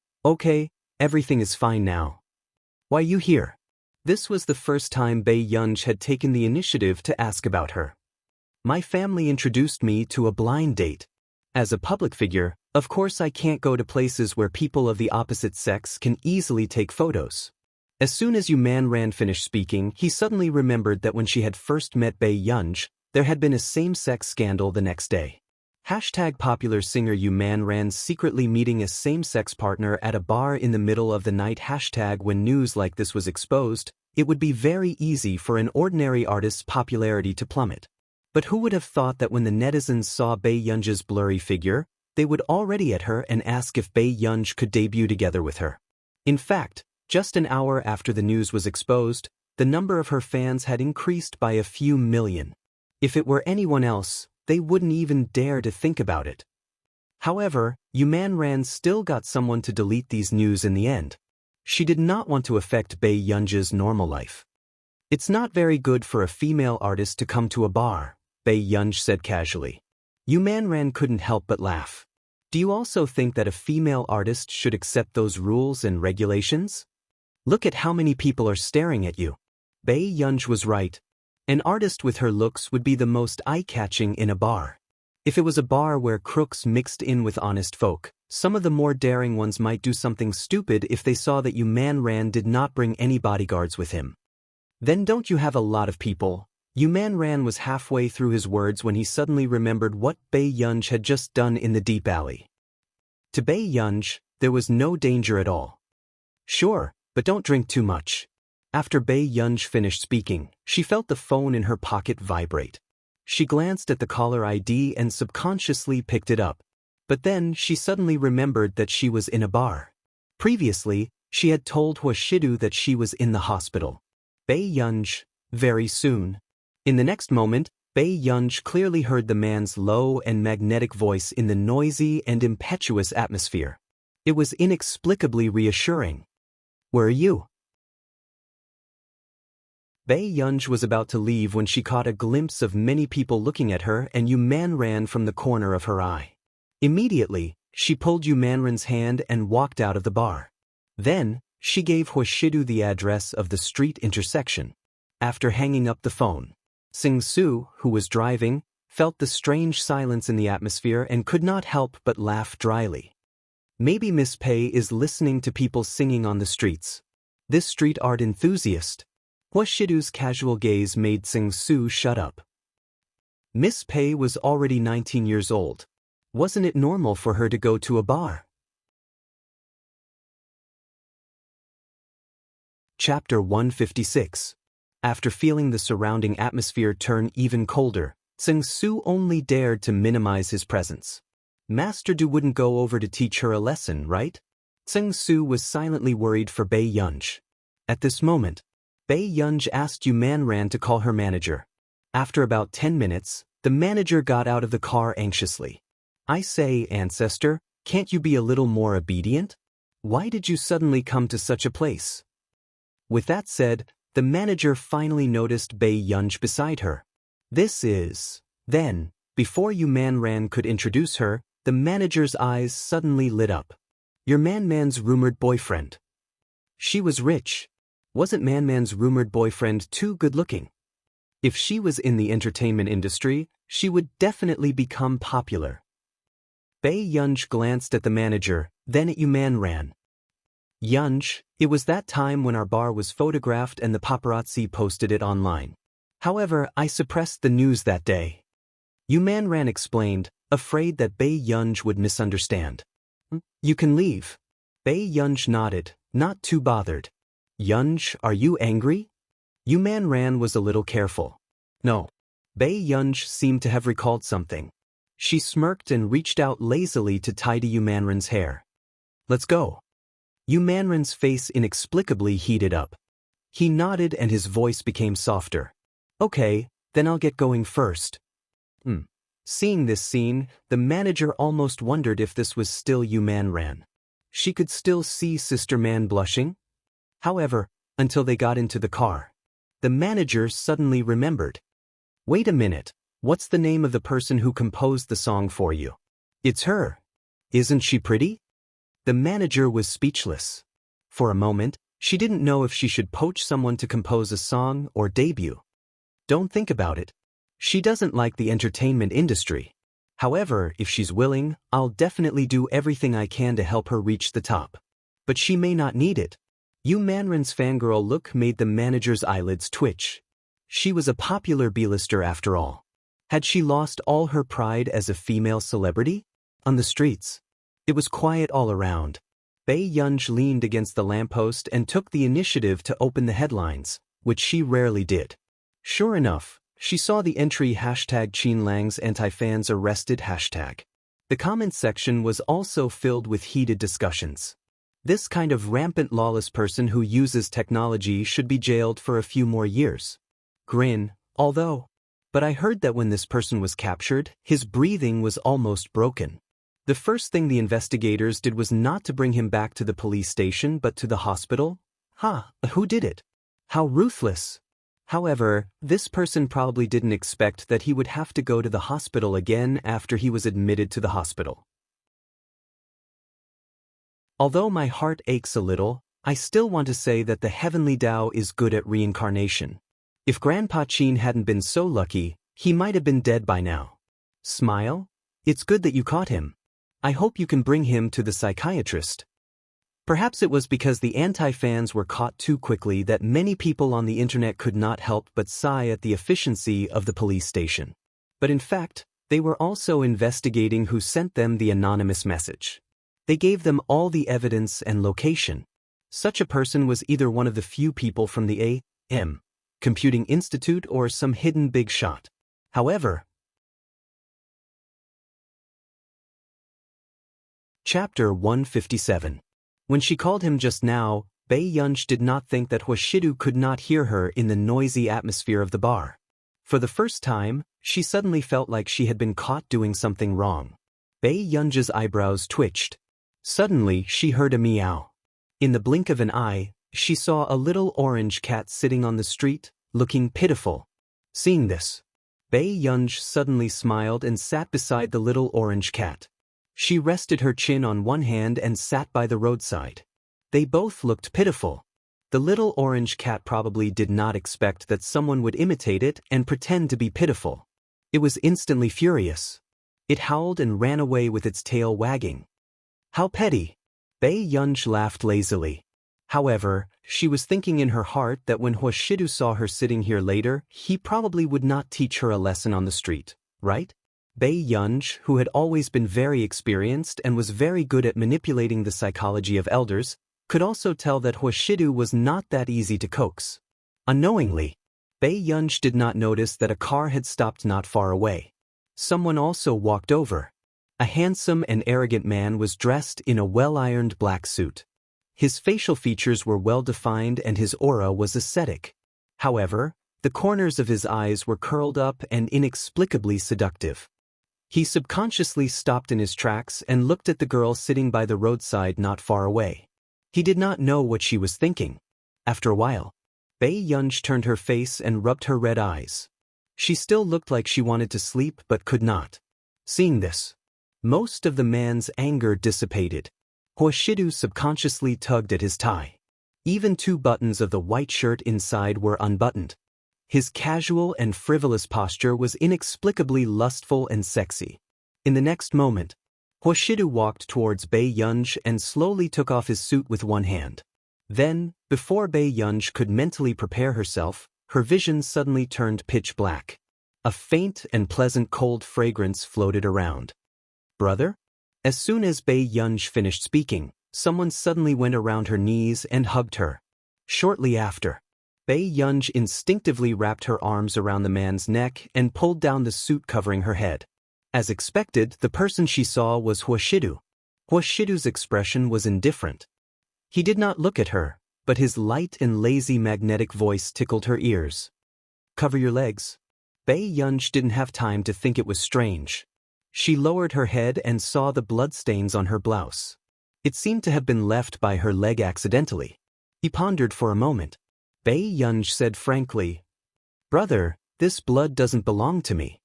everything is fine now. Why you here? This was the first time Bei Yunj had taken the initiative to ask about her. My family introduced me to a blind date. As a public figure, of course I can't go to places where people of the opposite sex can easily take photos. As soon as Yuman Ran finished speaking, he suddenly remembered that when she had first met Bei Yunj, there had been a same-sex scandal the next day. Popular singer Yuman Ran secretly meeting a same-sex partner at a bar in the middle of the night. When news like this was exposed, it would be very easy for an ordinary artist's popularity to plummet. But who would have thought that when the netizens saw Bei Yunj's blurry figure, they would already at her and ask if Bei Yunj could debut together with her. In fact, just an hour after the news was exposed, the number of her fans had increased by a few million. If it were anyone else, they wouldn't even dare to think about it. However, Yuman Ran still got someone to delete these news in the end. She did not want to affect Bei Yunj's normal life. It's not very good for a female artist to come to a bar, Bei Yunj said casually. Yuman Ran couldn't help but laugh. Do you also think that a female artist should accept those rules and regulations? Look at how many people are staring at you. Bei Yunj was right. An artist with her looks would be the most eye-catching in a bar. If it was a bar where crooks mixed in with honest folk, some of the more daring ones might do something stupid if they saw that Yuman Ran did not bring any bodyguards with him. Then don't you have a lot of people? Yuman Ran was halfway through his words when he suddenly remembered what Bei Yunj had just done in the deep alley. To Bei Yunj, there was no danger at all. Sure, but don't drink too much. After Bei Yunj finished speaking, she felt the phone in her pocket vibrate. She glanced at the caller ID and subconsciously picked it up. But then she suddenly remembered that she was in a bar. Previously, she had told Hua Shidu that she was in the hospital. Bei Yunj, very soon. In the next moment, Bei Yunj clearly heard the man's low and magnetic voice in the noisy and impetuous atmosphere. It was inexplicably reassuring. Where are you? Bei Yunj was about to leave when she caught a glimpse of many people looking at her, and Yu Manran from the corner of her eye. Immediately, she pulled Yu Manran's hand and walked out of the bar. Then, she gave Huashidu the address of the street intersection. After hanging up the phone, Sing Su, who was driving, felt the strange silence in the atmosphere and could not help but laugh dryly. Maybe Miss Pei is listening to people singing on the streets. This street art enthusiast. Huashidu's casual gaze made Sing Su shut up. Miss Pei was already 19 years old. Wasn't it normal for her to go to a bar? Chapter 156. After feeling the surrounding atmosphere turn even colder, Sing Su only dared to minimize his presence. Master Du wouldn't go over to teach her a lesson, right? Sing Su was silently worried for Bei Yunj. At this moment, Bei Yunj asked Yu Manran to call her manager. After about 10 minutes, the manager got out of the car anxiously. I say, ancestor, can't you be a little more obedient? Why did you suddenly come to such a place? With that said, the manager finally noticed Bei Yunj beside her. Then, before Yu Manran could introduce her, the manager's eyes suddenly lit up. Your Man's rumored boyfriend. She was rich. Wasn't Man's rumored boyfriend too good-looking? If she was in the entertainment industry, she would definitely become popular. Bei Yunj glanced at the manager, then at Yu Manran. Yunj, it was that time when our bar was photographed and the paparazzi posted it online. However, I suppressed the news that day. Yu Manran explained, afraid that Bei Yunj would misunderstand. You can leave. Bei Yunj nodded, not too bothered. Yunj, are you angry? Yu Manran was a little careful. No. Bei Yunj seemed to have recalled something. She smirked and reached out lazily to tidy Yu Manran's hair. Let's go. Yu Manran's face inexplicably heated up. He nodded and his voice became softer. Okay, then I'll get going first. Seeing this scene, the manager almost wondered if this was still Yu Manran. She could still see Sister Man blushing. However, until they got into the car, the manager suddenly remembered. Wait a minute, what's the name of the person who composed the song for you? It's her. Isn't she pretty? The manager was speechless. For a moment, she didn't know if she should poach someone to compose a song or debut. Don't think about it. She doesn't like the entertainment industry. However, if she's willing, I'll definitely do everything I can to help her reach the top. But she may not need it. Yu Manran's fangirl look made the manager's eyelids twitch. She was a popular B-lister after all. Had she lost all her pride as a female celebrity? On the streets, it was quiet all around. Bei Yunj leaned against the lamppost and took the initiative to open the headlines, which she rarely did. Sure enough, she saw the entry #Qinlang's anti-fans arrested #. The comment section was also filled with heated discussions. This kind of rampant lawless person who uses technology should be jailed for a few more years. Grin, although. But I heard that when this person was captured, his breathing was almost broken. The first thing the investigators did was not to bring him back to the police station but to the hospital. Who did it? How ruthless. However, this person probably didn't expect that he would have to go to the hospital again after he was admitted to the hospital. Although my heart aches a little, I still want to say that the heavenly Dao is good at reincarnation. If Grandpa Qin hadn't been so lucky, he might have been dead by now. Smile? It's good that you caught him. I hope you can bring him to the psychiatrist. Perhaps it was because the anti-fans were caught too quickly that many people on the internet could not help but sigh at the efficiency of the police station. But in fact, they were also investigating who sent them the anonymous message. They gave them all the evidence and location. Such a person was either one of the few people from the A.M. Computing Institute or some hidden big shot. However, Chapter 157. When she called him just now, Bei Yunj did not think that Huashidu could not hear her in the noisy atmosphere of the bar. For the first time, she suddenly felt like she had been caught doing something wrong. Bei Yunj's eyebrows twitched. Suddenly, she heard a meow. In the blink of an eye, she saw a little orange cat sitting on the street, looking pitiful. Seeing this, Bei Yunj suddenly smiled and sat beside the little orange cat. She rested her chin on one hand and sat by the roadside. They both looked pitiful. The little orange cat probably did not expect that someone would imitate it and pretend to be pitiful. It was instantly furious. It howled and ran away with its tail wagging. How petty! Bei Yunj laughed lazily. However, she was thinking in her heart that when Huashidu saw her sitting here later, he probably would not teach her a lesson on the street, right? Bei Yunj, who had always been very experienced and was very good at manipulating the psychology of elders, could also tell that Huashidu was not that easy to coax. Unknowingly, Bei Yunj did not notice that a car had stopped not far away. Someone also walked over. A handsome and arrogant man was dressed in a well-ironed black suit. His facial features were well-defined and his aura was ascetic. However, the corners of his eyes were curled up and inexplicably seductive. He subconsciously stopped in his tracks and looked at the girl sitting by the roadside not far away. He did not know what she was thinking. After a while, Bei Yunj turned her face and rubbed her red eyes. She still looked like she wanted to sleep but could not. Seeing this, most of the man's anger dissipated. Huashidu subconsciously tugged at his tie. Even 2 buttons of the white shirt inside were unbuttoned. His casual and frivolous posture was inexplicably lustful and sexy. In the next moment, Huashidu walked towards Bei Yunj and slowly took off his suit with one hand. Then, before Bei Yunj could mentally prepare herself, her vision suddenly turned pitch black. A faint and pleasant cold fragrance floated around. Brother? As soon as Bei Yunj finished speaking, someone suddenly went around her knees and hugged her. Shortly after, Bei Yunj instinctively wrapped her arms around the man's neck and pulled down the suit covering her head. As expected, the person she saw was Huashidu. Huashidu's expression was indifferent. He did not look at her, but his light and lazy magnetic voice tickled her ears. Cover your legs. Bei Yunj didn't have time to think it was strange. She lowered her head and saw the bloodstains on her blouse. It seemed to have been left by her leg accidentally. He pondered for a moment. Bei Yunj said frankly, "Brother, this blood doesn't belong to me."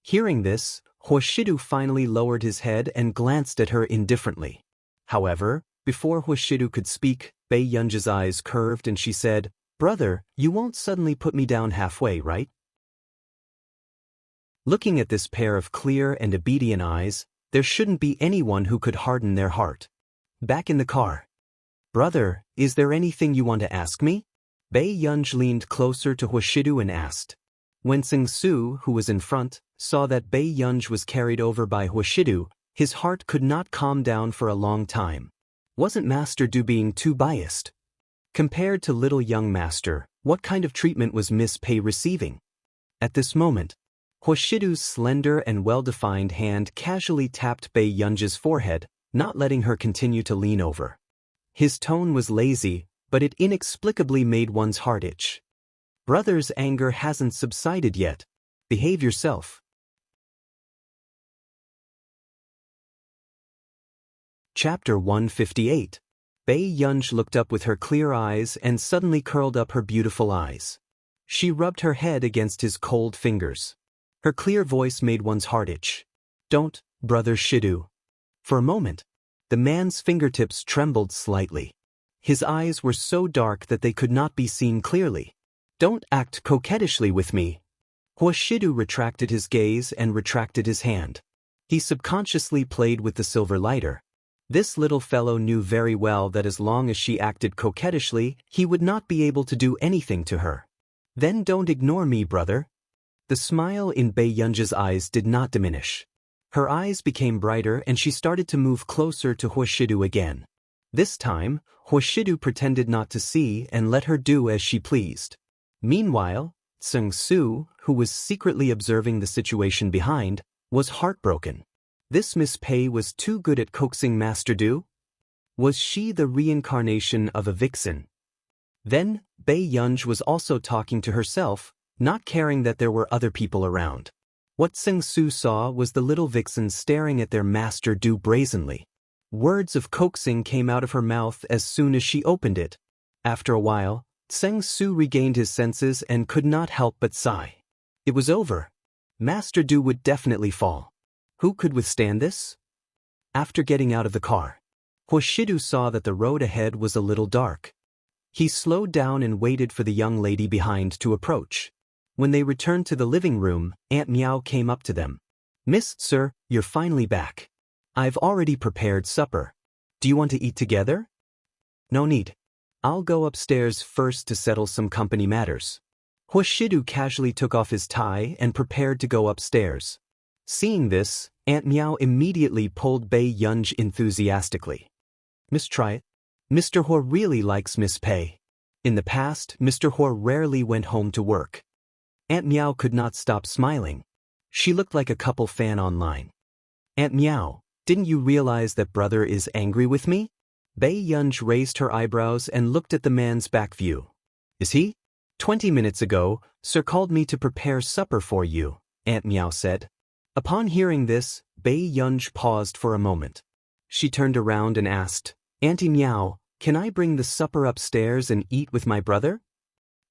Hearing this, Huashidu finally lowered his head and glanced at her indifferently. However, before Huashidu could speak, Bei Yunj's eyes curved and she said, "Brother, you won't suddenly put me down halfway, right?" Looking at this pair of clear and obedient eyes, there shouldn't be anyone who could harden their heart. Back in the car. "Brother, is there anything you want to ask me?" Bei Yunj leaned closer to Huashidu and asked. When Su, who was in front, saw that Bei Yunj was carried over by Huashidu, his heart could not calm down for a long time. Wasn't Master Du being too biased? Compared to little young Master, what kind of treatment was Miss Pei receiving? At this moment, Huashidu's slender and well-defined hand casually tapped Bei Yunj's forehead, not letting her continue to lean over. His tone was lazy, but it inexplicably made one's heart itch. Brother's anger hasn't subsided yet. Behave yourself. Chapter 158. Bei Yunj looked up with her clear eyes and suddenly curled up her beautiful eyes. She rubbed her head against his cold fingers. Her clear voice made one's heart itch. "Don't, Brother Shidu." For a moment, the man's fingertips trembled slightly. His eyes were so dark that they could not be seen clearly. "Don't act coquettishly with me." Huashidu retracted his gaze and retracted his hand. He subconsciously played with the silver lighter. This little fellow knew very well that as long as she acted coquettishly, he would not be able to do anything to her. "Then don't ignore me, brother." The smile in Bei Yunj's eyes did not diminish. Her eyes became brighter and she started to move closer to Huashidu again. This time, Huashidu pretended not to see and let her do as she pleased. Meanwhile, Su, who was secretly observing the situation behind, was heartbroken. This Miss Pei was too good at coaxing Master Du? Was she the reincarnation of a vixen? Then, Bei Yunj was also talking to herself, not caring that there were other people around. What Su saw was the little vixen staring at their Master Du brazenly. Words of coaxing came out of her mouth as soon as she opened it. After a while, Tseng Su regained his senses and could not help but sigh. It was over. Master Du would definitely fall. Who could withstand this? After getting out of the car, Hoshidu saw that the road ahead was a little dark. He slowed down and waited for the young lady behind to approach. When they returned to the living room, Aunt Meow came up to them. "Miss, sir, you're finally back. I've already prepared supper. Do you want to eat together?" "No need. I'll go upstairs first to settle some company matters." Hoshidu casually took off his tie and prepared to go upstairs. Seeing this, Aunt Meow immediately pulled Bei Yunj enthusiastically. "Miss, try it. Mr. Ho really likes Miss Pei." In the past, Mr. Ho rarely went home to work. Aunt Meow could not stop smiling. She looked like a couple fan online. "Aunt Meow, didn't you realize that brother is angry with me?" Bei Yunj raised her eyebrows and looked at the man's back view. "Is he? 20 minutes ago, sir called me to prepare supper for you," Aunt Meow said. Upon hearing this, Bei Yunj paused for a moment. She turned around and asked, "Auntie Meow, can I bring the supper upstairs and eat with my brother?"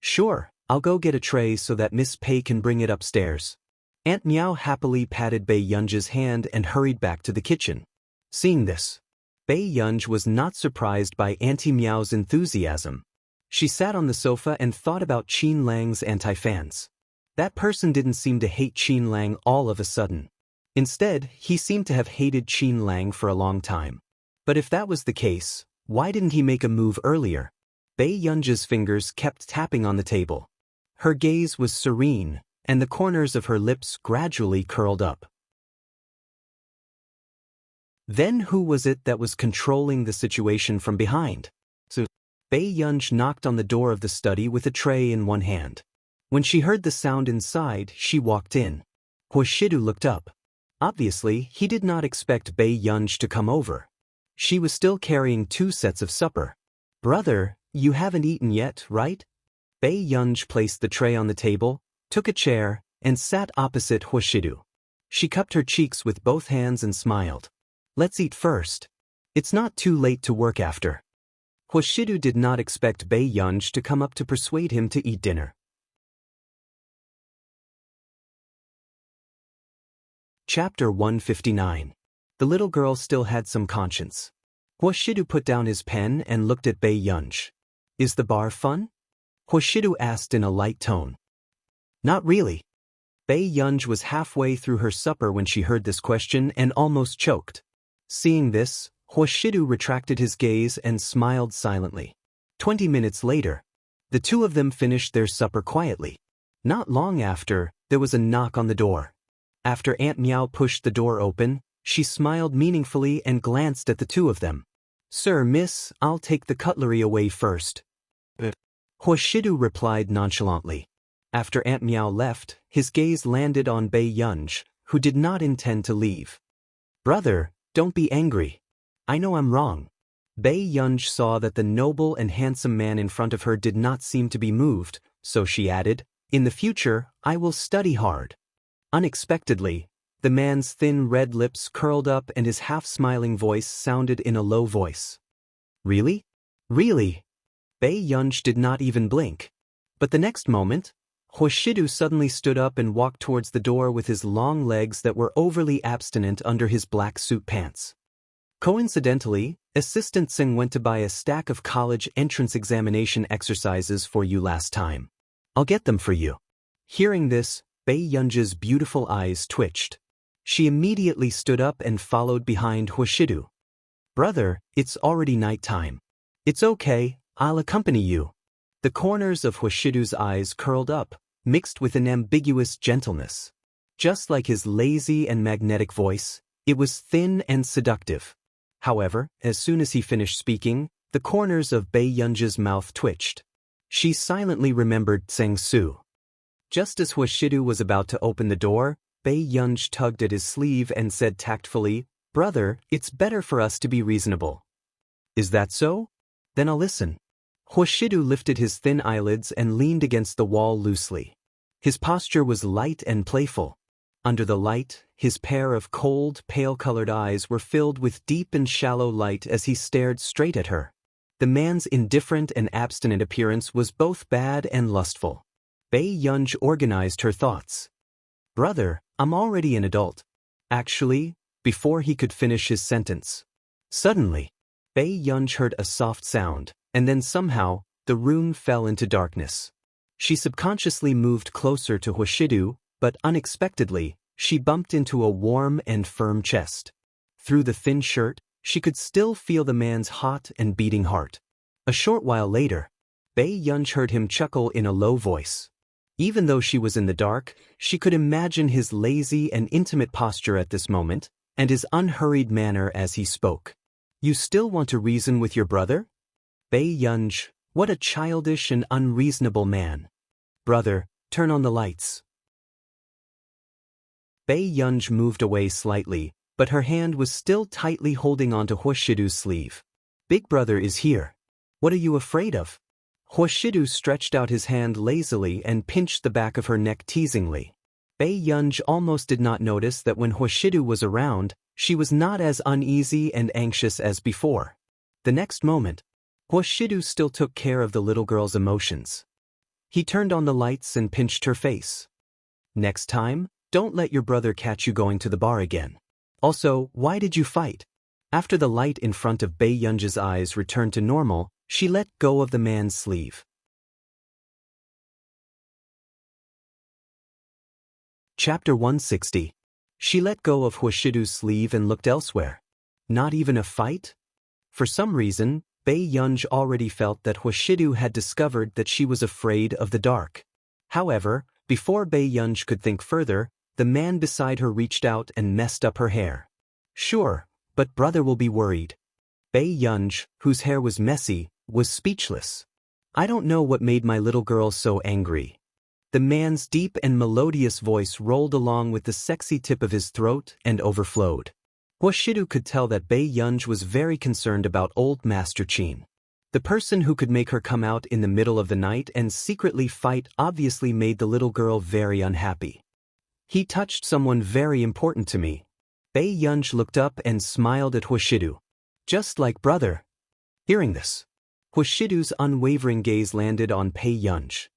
"Sure, I'll go get a tray so that Miss Pei can bring it upstairs." Aunt Meow happily patted Bei Yunj's hand and hurried back to the kitchen. Seeing this, Bei Yunj was not surprised by Auntie Meow's enthusiasm. She sat on the sofa and thought about Qin Lang's anti-fans. That person didn't seem to hate Qin Lang all of a sudden. Instead, he seemed to have hated Qin Lang for a long time. But if that was the case, why didn't he make a move earlier? Bei Yunj's fingers kept tapping on the table. Her gaze was serene, and the corners of her lips gradually curled up. Then who was it that was controlling the situation from behind? So, Bei Yunj knocked on the door of the study with a tray in one hand. When she heard the sound inside, she walked in. Hoshidu looked up. Obviously, he did not expect Bei Yunj to come over. She was still carrying 2 sets of supper. "Brother, you haven't eaten yet, right?" Bei Yunj placed the tray on the table, took a chair, and sat opposite Hoshidu. She cupped her cheeks with both hands and smiled. "Let's eat first. It's not too late to work after." Hoshidu did not expect Bei Yunj to come up to persuade him to eat dinner. Chapter 159. The little girl still had some conscience. Hoshidu put down his pen and looked at Bei Yunj. "Is the bar fun?" Hoshidu asked in a light tone. "Not really." Bei Yunj was halfway through her supper when she heard this question and almost choked. Seeing this, Hoshidu retracted his gaze and smiled silently. 20 minutes later, the two of them finished their supper quietly. Not long after, there was a knock on the door. After Aunt Meow pushed the door open, she smiled meaningfully and glanced at the two of them. "Sir, miss, I'll take the cutlery away first." Hoshidu replied nonchalantly. After Aunt Meow left, his gaze landed on Bei Yunj, who did not intend to leave. "Brother, don't be angry. I know I'm wrong." Bei Yunj saw that the noble and handsome man in front of her did not seem to be moved, so she added, "In the future, I will study hard." Unexpectedly, the man's thin red lips curled up and his half-smiling voice sounded in a low voice. "Really? Really?" Bei Yunj did not even blink. But the next moment, Hoshidu suddenly stood up and walked towards the door with his long legs that were overly abstinent under his black suit pants. Coincidentally, Assistant Singh went to buy a stack of college entrance examination exercises for you last time. I'll get them for you. Hearing this, Bei Yunj's beautiful eyes twitched. She immediately stood up and followed behind Hoshidu. "Brother, it's already night time. It's okay, I'll accompany you." The corners of Hoshidu's eyes curled up, mixed with an ambiguous gentleness. Just like his lazy and magnetic voice, it was thin and seductive. However, as soon as he finished speaking, the corners of Bei Yunj's mouth twitched. She silently remembered Tseng Su. Just as Hoshidu was about to open the door, Bei Yunj tugged at his sleeve and said tactfully, "Brother, it's better for us to be reasonable." "Is that so? Then I'll listen." Hoshidu lifted his thin eyelids and leaned against the wall loosely. His posture was light and playful. Under the light, his pair of cold, pale-colored eyes were filled with deep and shallow light as he stared straight at her. The man's indifferent and abstinent appearance was both bad and lustful. Bei Yunj organized her thoughts. Brother, I'm already an adult. Actually, before he could finish his sentence. Suddenly, Bei Yunj heard a soft sound, and then somehow, the room fell into darkness. She subconsciously moved closer to Huashidu, but unexpectedly, she bumped into a warm and firm chest. Through the thin shirt, she could still feel the man's hot and beating heart. A short while later, Bei Yunj heard him chuckle in a low voice. Even though she was in the dark, she could imagine his lazy and intimate posture at this moment, and his unhurried manner as he spoke. You still want to reason with your brother? Bei Yunj, what a childish and unreasonable man. Brother, turn on the lights. Bei Yunj moved away slightly, but her hand was still tightly holding onto Huashidu's sleeve. Big brother is here. What are you afraid of? Huashidu stretched out his hand lazily and pinched the back of her neck teasingly. Bei Yunj almost did not notice that when Huashidu was around, she was not as uneasy and anxious as before. The next moment, Huashidu still took care of the little girl's emotions. He turned on the lights and pinched her face. Next time, don't let your brother catch you going to the bar again. Also, why did you fight? After the light in front of Bei Yunj's eyes returned to normal, she let go of the man's sleeve. Chapter 160. She let go of Huashidu's sleeve and looked elsewhere. Not even a fight? For some reason, Bei Yunj already felt that Huashidu had discovered that she was afraid of the dark. However, before Bei Yunj could think further, the man beside her reached out and messed up her hair. Sure, but brother will be worried. Bei Yunj, whose hair was messy, was speechless. I don't know what made my little girl so angry. The man's deep and melodious voice rolled along with the sexy tip of his throat and overflowed. Huashidu could tell that Bei Yunj was very concerned about old Master Qin. The person who could make her come out in the middle of the night and secretly fight obviously made the little girl very unhappy. He touched someone very important to me. Bei Yunj looked up and smiled at Huashidu. Just like brother. Hearing this, Huashidu's unwavering gaze landed on Bei Yunj.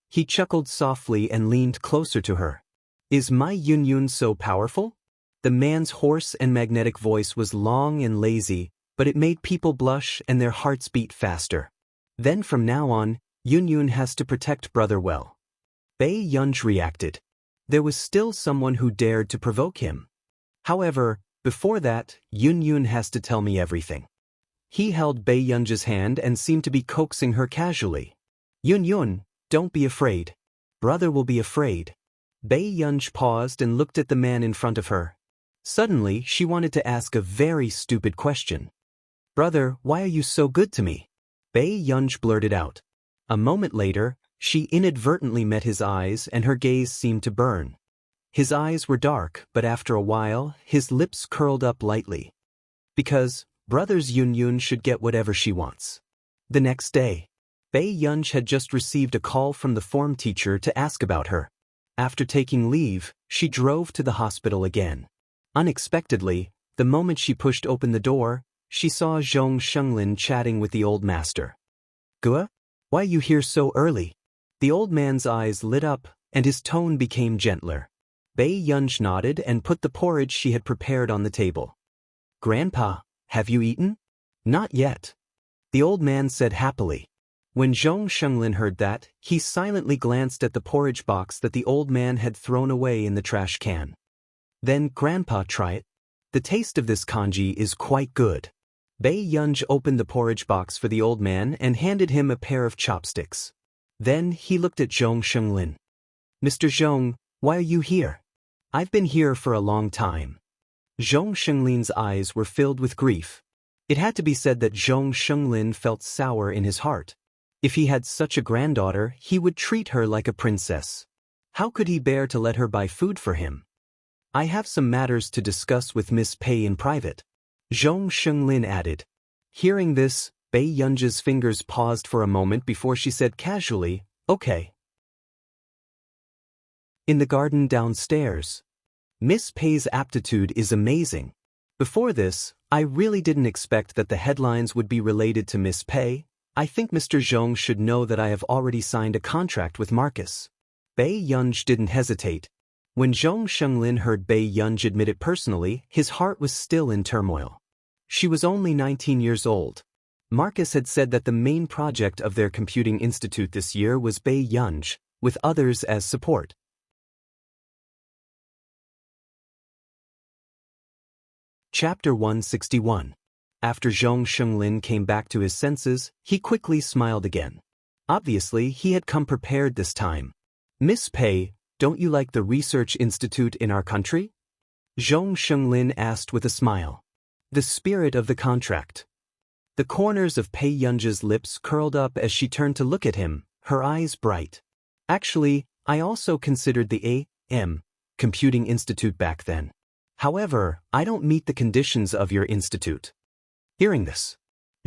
He chuckled softly and leaned closer to her. Is my Yunyun so powerful? The man's hoarse and magnetic voice was long and lazy, but it made people blush and their hearts beat faster. Then from now on, Yunyun has to protect brother well. Bei Yunj reacted. There was still someone who dared to provoke him. However, before that, Yunyun has to tell me everything. He held Bei Yunj's hand and seemed to be coaxing her casually. Yunyun, don't be afraid. Brother will be afraid. Bei Yunj paused and looked at the man in front of her. Suddenly, she wanted to ask a very stupid question. Brother, why are you so good to me? Bei Yunj blurted out. A moment later, she inadvertently met his eyes and her gaze seemed to burn. His eyes were dark, but after a while, his lips curled up lightly. Because, brother's Yunyun should get whatever she wants. The next day, Bei Yunj had just received a call from the form teacher to ask about her. After taking leave, she drove to the hospital again. Unexpectedly, the moment she pushed open the door, she saw Zhong Shenglin chatting with the old master. Gua? Why are you here so early? The old man's eyes lit up, and his tone became gentler. Bei Yunj nodded and put the porridge she had prepared on the table. Grandpa, have you eaten? Not yet. The old man said happily. When Zhong Shenglin heard that, he silently glanced at the porridge box that the old man had thrown away in the trash can. Then, Grandpa, try it. The taste of this congee is quite good. Bei Yunj opened the porridge box for the old man and handed him a pair of chopsticks. Then he looked at Zhong Shenglin. Mr. Zhong, why are you here? I've been here for a long time. Zhong Shenglin's eyes were filled with grief. It had to be said that Zhong Shenglin felt sour in his heart. If he had such a granddaughter, he would treat her like a princess. How could he bear to let her buy food for him? I have some matters to discuss with Miss Pei in private, Zhong Shenglin added. Hearing this, Bei Yunj's fingers paused for a moment before she said casually, okay. In the garden downstairs. Miss Pei's aptitude is amazing. Before this, I really didn't expect that the headlines would be related to Miss Pei. I think Mr. Zhong should know that I have already signed a contract with Marcus. Bei Yunj didn't hesitate. When Zhong Shenglin heard Bei Yunj admit it personally, his heart was still in turmoil. She was only 19 years old. Marcus had said that the main project of their computing institute this year was Bei Yunj, with others as support. Chapter 161. After Zhong Shenglin came back to his senses, he quickly smiled again. Obviously, he had come prepared this time. Miss Pei, don't you like the research institute in our country? Zhong Shenglin asked with a smile. The spirit of the contract. The corners of Pei Yunj's lips curled up as she turned to look at him, her eyes bright. Actually, I also considered the A.M. Computing Institute back then. However, I don't meet the conditions of your institute. Hearing this,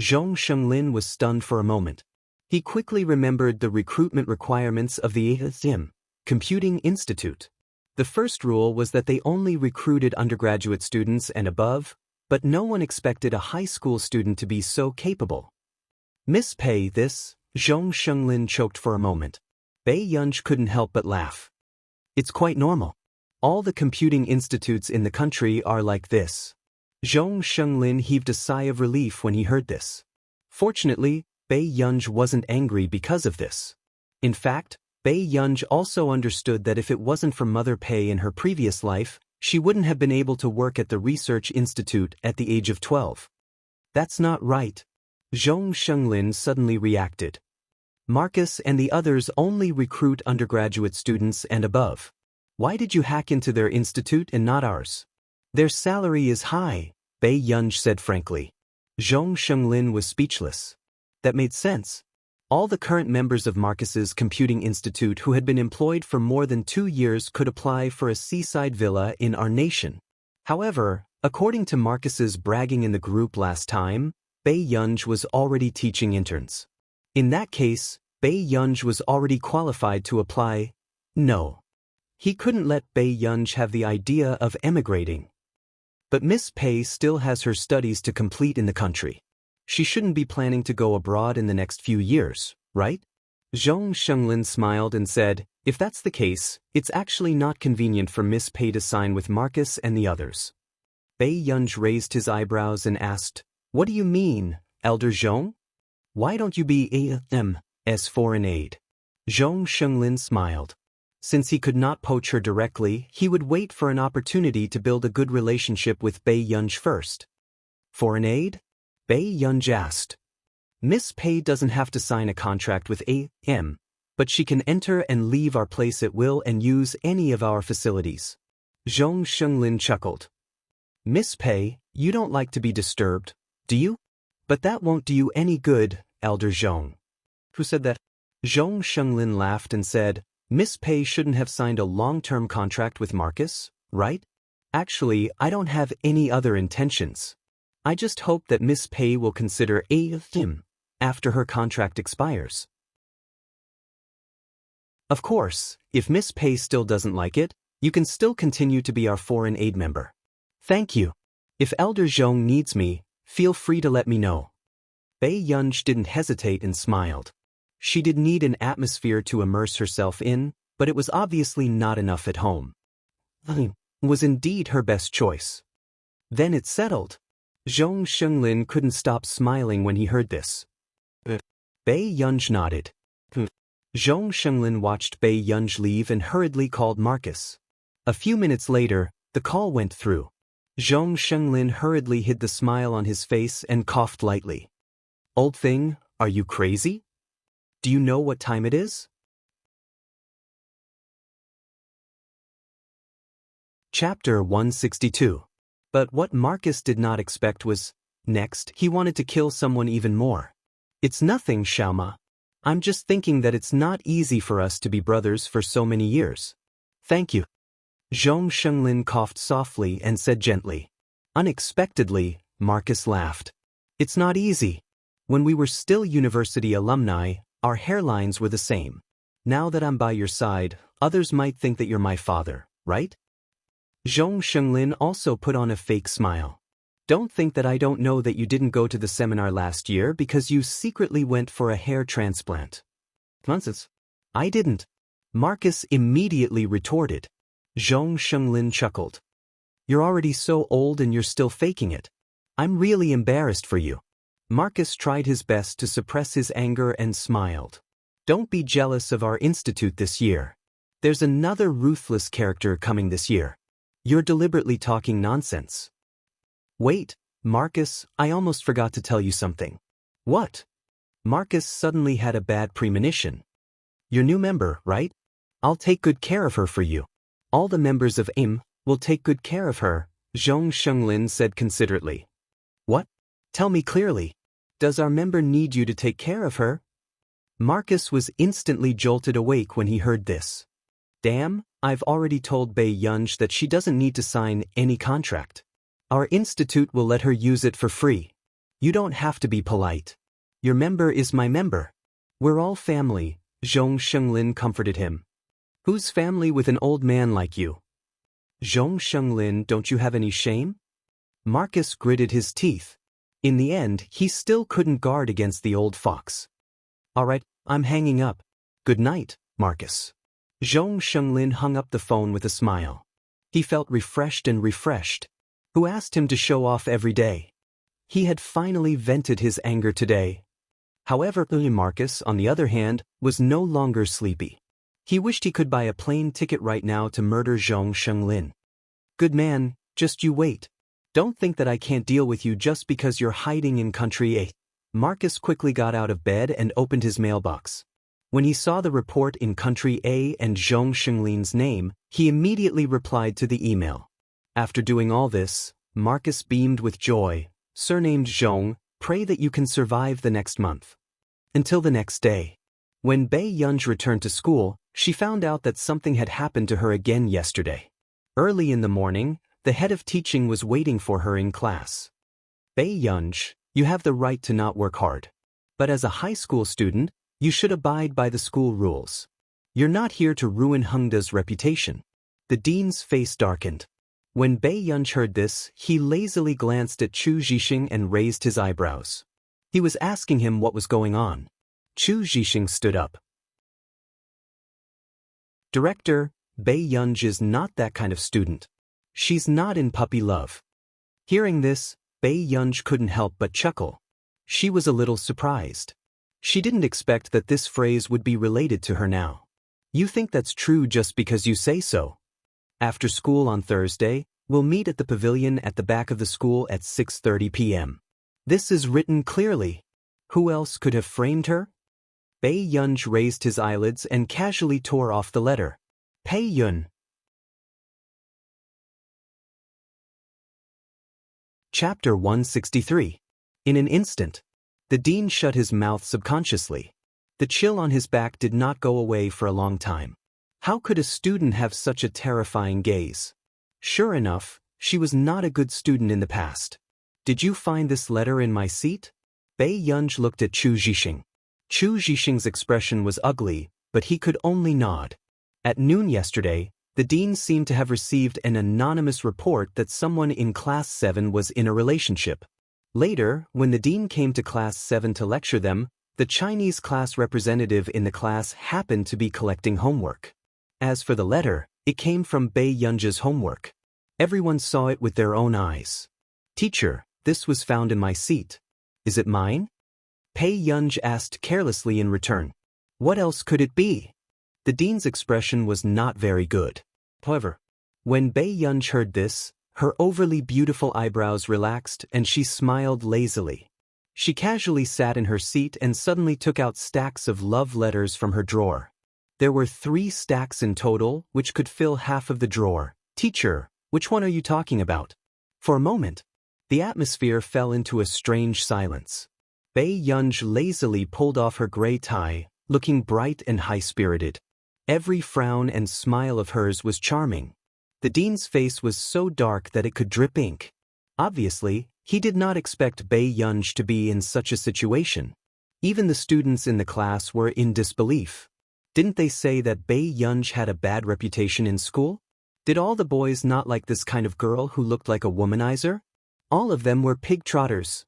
Zhong Shenglin was stunned for a moment. He quickly remembered the recruitment requirements of the A.M. Computing Institute. The first rule was that they only recruited undergraduate students and above, but no one expected a high school student to be so capable. Miss Pei, this, Zhong Shenglin choked for a moment. Bei Yunj couldn't help but laugh. It's quite normal. All the computing institutes in the country are like this. Zhong Shenglin heaved a sigh of relief when he heard this. Fortunately, Bei Yunj wasn't angry because of this. In fact, Bei Yunj also understood that if it wasn't for Mother Pei in her previous life, she wouldn't have been able to work at the research institute at the age of 12. That's not right. Zhong Shenglin suddenly reacted. Marcus and the others only recruit undergraduate students and above. Why did you hack into their institute and not ours? Their salary is high, Bei Yunj said frankly. Zhong Shenglin was speechless. That made sense. All the current members of Marcus's computing institute who had been employed for more than 2 years could apply for a seaside villa in our nation. However, according to Marcus's bragging in the group last time, Bei Yunj was already teaching interns. In that case, Bei Yunj was already qualified to apply. No. He couldn't let Bei Yunj have the idea of emigrating. But Miss Pei still has her studies to complete in the country. She shouldn't be planning to go abroad in the next few years, right? Zhong Shenglin smiled and said, if that's the case, it's actually not convenient for Miss Pei to sign with Marcus and the others. Bei Yunj raised his eyebrows and asked, what do you mean, Elder Zhong? Why don't you be A.M.'s foreign aid? Zhong Shenglin smiled. Since he could not poach her directly, he would wait for an opportunity to build a good relationship with Bei Yunj first. Foreign aid? Bei Yunj asked. Miss Pei doesn't have to sign a contract with A.M., but she can enter and leave our place at will and use any of our facilities. Zhong Shenglin chuckled. Miss Pei, you don't like to be disturbed, do you? But that won't do you any good, Elder Zhong. Who said that? Zhong Shenglin laughed and said, Miss Pei shouldn't have signed a long-term contract with Marcus, right? Actually, I don't have any other intentions. I just hope that Miss Pei will consider him after her contract expires. Of course, if Miss Pei still doesn't like it, you can still continue to be our foreign aid member. Thank you. If Elder Zhong needs me, feel free to let me know. Bei Yunj didn't hesitate and smiled. She did need an atmosphere to immerse herself in, but it was obviously not enough at home. Was indeed her best choice. Then it's settled. Zhong Shenglin couldn't stop smiling when he heard this. Bei Yunj nodded. Zhong Shenglin watched Bei Yunj leave and hurriedly called Marcus. A few minutes later, the call went through. Zhong Shenglin hurriedly hid the smile on his face and coughed lightly. Old thing, are you crazy? Do you know what time it is? Chapter 162. But what Marcus did not expect was, next, he wanted to kill someone even more. It's nothing, Xiaoma. I'm just thinking that it's not easy for us to be brothers for so many years. Thank you. Zhong Shenglin coughed softly and said gently. Unexpectedly, Marcus laughed. It's not easy. When we were still university alumni, our hairlines were the same. Now that I'm by your side, others might think that you're my father, right? Zhong Shenglin also put on a fake smile. Don't think that I don't know that you didn't go to the seminar last year because you secretly went for a hair transplant. Nonsense. I didn't. Marcus immediately retorted. Zhong Shenglin chuckled. You're already so old and you're still faking it. I'm really embarrassed for you. Marcus tried his best to suppress his anger and smiled. Don't be jealous of our institute this year. There's another ruthless character coming this year. You're deliberately talking nonsense. Wait, Marcus, I almost forgot to tell you something. What? Marcus suddenly had a bad premonition. Your new member, right? I'll take good care of her for you. All the members of IM will take good care of her, Zhong Shenglin said considerately. What? Tell me clearly. Does our member need you to take care of her? Marcus was instantly jolted awake when he heard this. Damn, I've already told Bei Yunj that she doesn't need to sign any contract. Our institute will let her use it for free. You don't have to be polite. Your member is my member. We're all family, Zhong Shenglin comforted him. Who's family with an old man like you? Zhong Shenglin, don't you have any shame? Marcus gritted his teeth. In the end, he still couldn't guard against the old fox. All right, I'm hanging up. Good night, Marcus. Zhong Shenglin hung up the phone with a smile. He felt refreshed and refreshed. Who asked him to show off every day? He had finally vented his anger today. However, Marcus, on the other hand, was no longer sleepy. He wished he could buy a plane ticket right now to murder Zhong Shenglin. Good man, just you wait. Don't think that I can't deal with you just because you're hiding in Country A. Marcus quickly got out of bed and opened his mailbox. When he saw the report in Country A and Zhong Shenglin's name, he immediately replied to the email. After doing all this, Marcus beamed with joy. Surnamed Zhong, pray that you can survive the next month. Until the next day. When Bei Yunj returned to school, she found out that something had happened to her again yesterday. Early in the morning, the head of teaching was waiting for her in class. Bei Yunj, you have the right to not work hard. But as a high school student, you should abide by the school rules. You're not here to ruin Hengda's reputation. The dean's face darkened. When Bei Yunj heard this, he lazily glanced at Chu Zhixing and raised his eyebrows. He was asking him what was going on. Chu Zhixing stood up. Director, Bei Yunj is not that kind of student. She's not in puppy love. Hearing this, Bei Yunj couldn't help but chuckle. She was a little surprised. She didn't expect that this phrase would be related to her now. You think that's true just because you say so. After school on Thursday, we'll meet at the pavilion at the back of the school at 6:30 p.m. This is written clearly. Who else could have framed her? Bei Yunj raised his eyelids and casually tore off the letter. Pei Yun. Chapter 163. In an instant. The dean shut his mouth subconsciously. The chill on his back did not go away for a long time. How could a student have such a terrifying gaze? Sure enough, she was not a good student in the past. Did you find this letter in my seat? Bei Yunj looked at Chu Zhixing. Chu Zhixing's expression was ugly, but he could only nod. At noon yesterday, the dean seemed to have received an anonymous report that someone in Class 7 was in a relationship. Later, when the dean came to Class 7 to lecture them, the Chinese class representative in the class happened to be collecting homework. As for the letter, it came from Bei Yunj's homework. Everyone saw it with their own eyes. Teacher, this was found in my seat. Is it mine? Bei Yunj asked carelessly in return. What else could it be? The dean's expression was not very good. However, when Bei Yunj heard this, her overly beautiful eyebrows relaxed and she smiled lazily. She casually sat in her seat and suddenly took out stacks of love letters from her drawer. There were 3 stacks in total, which could fill half of the drawer. Teacher, which one are you talking about? For a moment, the atmosphere fell into a strange silence. Bei Yunj lazily pulled off her gray tie, looking bright and high-spirited. Every frown and smile of hers was charming. The dean's face was so dark that it could drip ink. Obviously, he did not expect Bei Yunj to be in such a situation. Even the students in the class were in disbelief. Didn't they say that Bei Yunj had a bad reputation in school? Did all the boys not like this kind of girl who looked like a womanizer? All of them were pig trotters.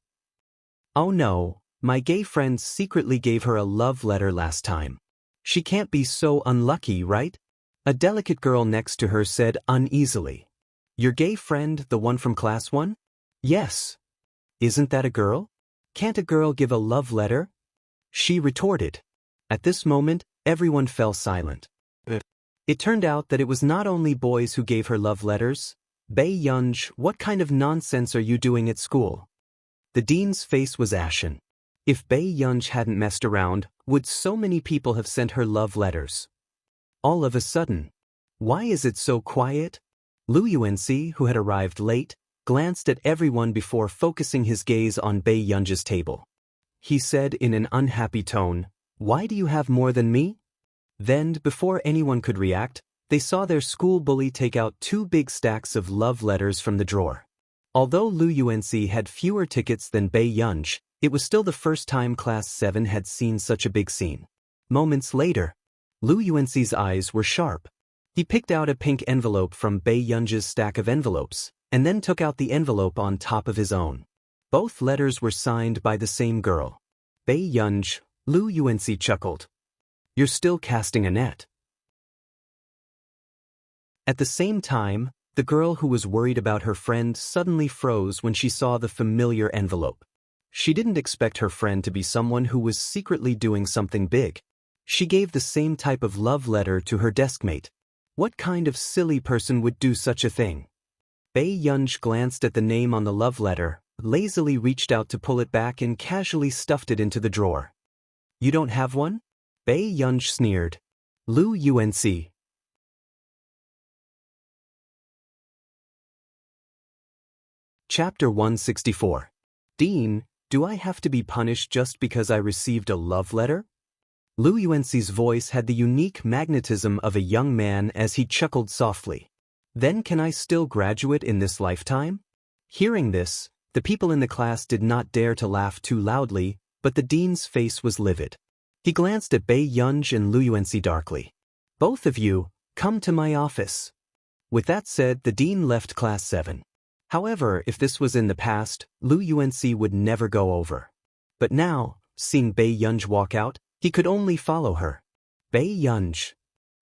Oh no, my gay friend secretly gave her a love letter last time. She can't be so unlucky, right? A delicate girl next to her said uneasily. Your gay friend, the one from class 1? Yes. Isn't that a girl? Can't a girl give a love letter? She retorted. At this moment, everyone fell silent. It turned out that it was not only boys who gave her love letters. Bei Yunj, what kind of nonsense are you doing at school? The dean's face was ashen. If Bei Yunj hadn't messed around, would so many people have sent her love letters? All of a sudden. Why is it so quiet? Lu Yuanxi, who had arrived late, glanced at everyone before focusing his gaze on Bei Yunj's table. He said in an unhappy tone, "Why do you have more than me?" Then, before anyone could react, they saw their school bully take out 2 big stacks of love letters from the drawer. Although Lu Yuanxi had fewer tickets than Bei Yunj, it was still the first time Class 7 had seen such a big scene. Moments later, Lu Yuanxi's eyes were sharp. He picked out a pink envelope from Bei Yunj's stack of envelopes, and then took out the envelope on top of his own. Both letters were signed by the same girl. Bei Yunj, Lu Yuanxi chuckled. You're still casting a net. At the same time, the girl who was worried about her friend suddenly froze when she saw the familiar envelope. She didn't expect her friend to be someone who was secretly doing something big. She gave the same type of love letter to her deskmate. What kind of silly person would do such a thing? Bei Yunj glanced at the name on the love letter, lazily reached out to pull it back and casually stuffed it into the drawer. You don't have one? Bei Yunj sneered. Lu Yuanxi. Chapter 164. Dean, do I have to be punished just because I received a love letter? Lu Yuanxi's voice had the unique magnetism of a young man as he chuckled softly. Then can I still graduate in this lifetime? Hearing this, the people in the class did not dare to laugh too loudly, but the dean's face was livid. He glanced at Bei Yunj and Lu Yuanxi darkly. Both of you, come to my office. With that said, the dean left class 7. However, if this was in the past, Lu Yuanxi would never go over. But now, seeing Bei Yunj walk out, he could only follow her. Bei Yunj.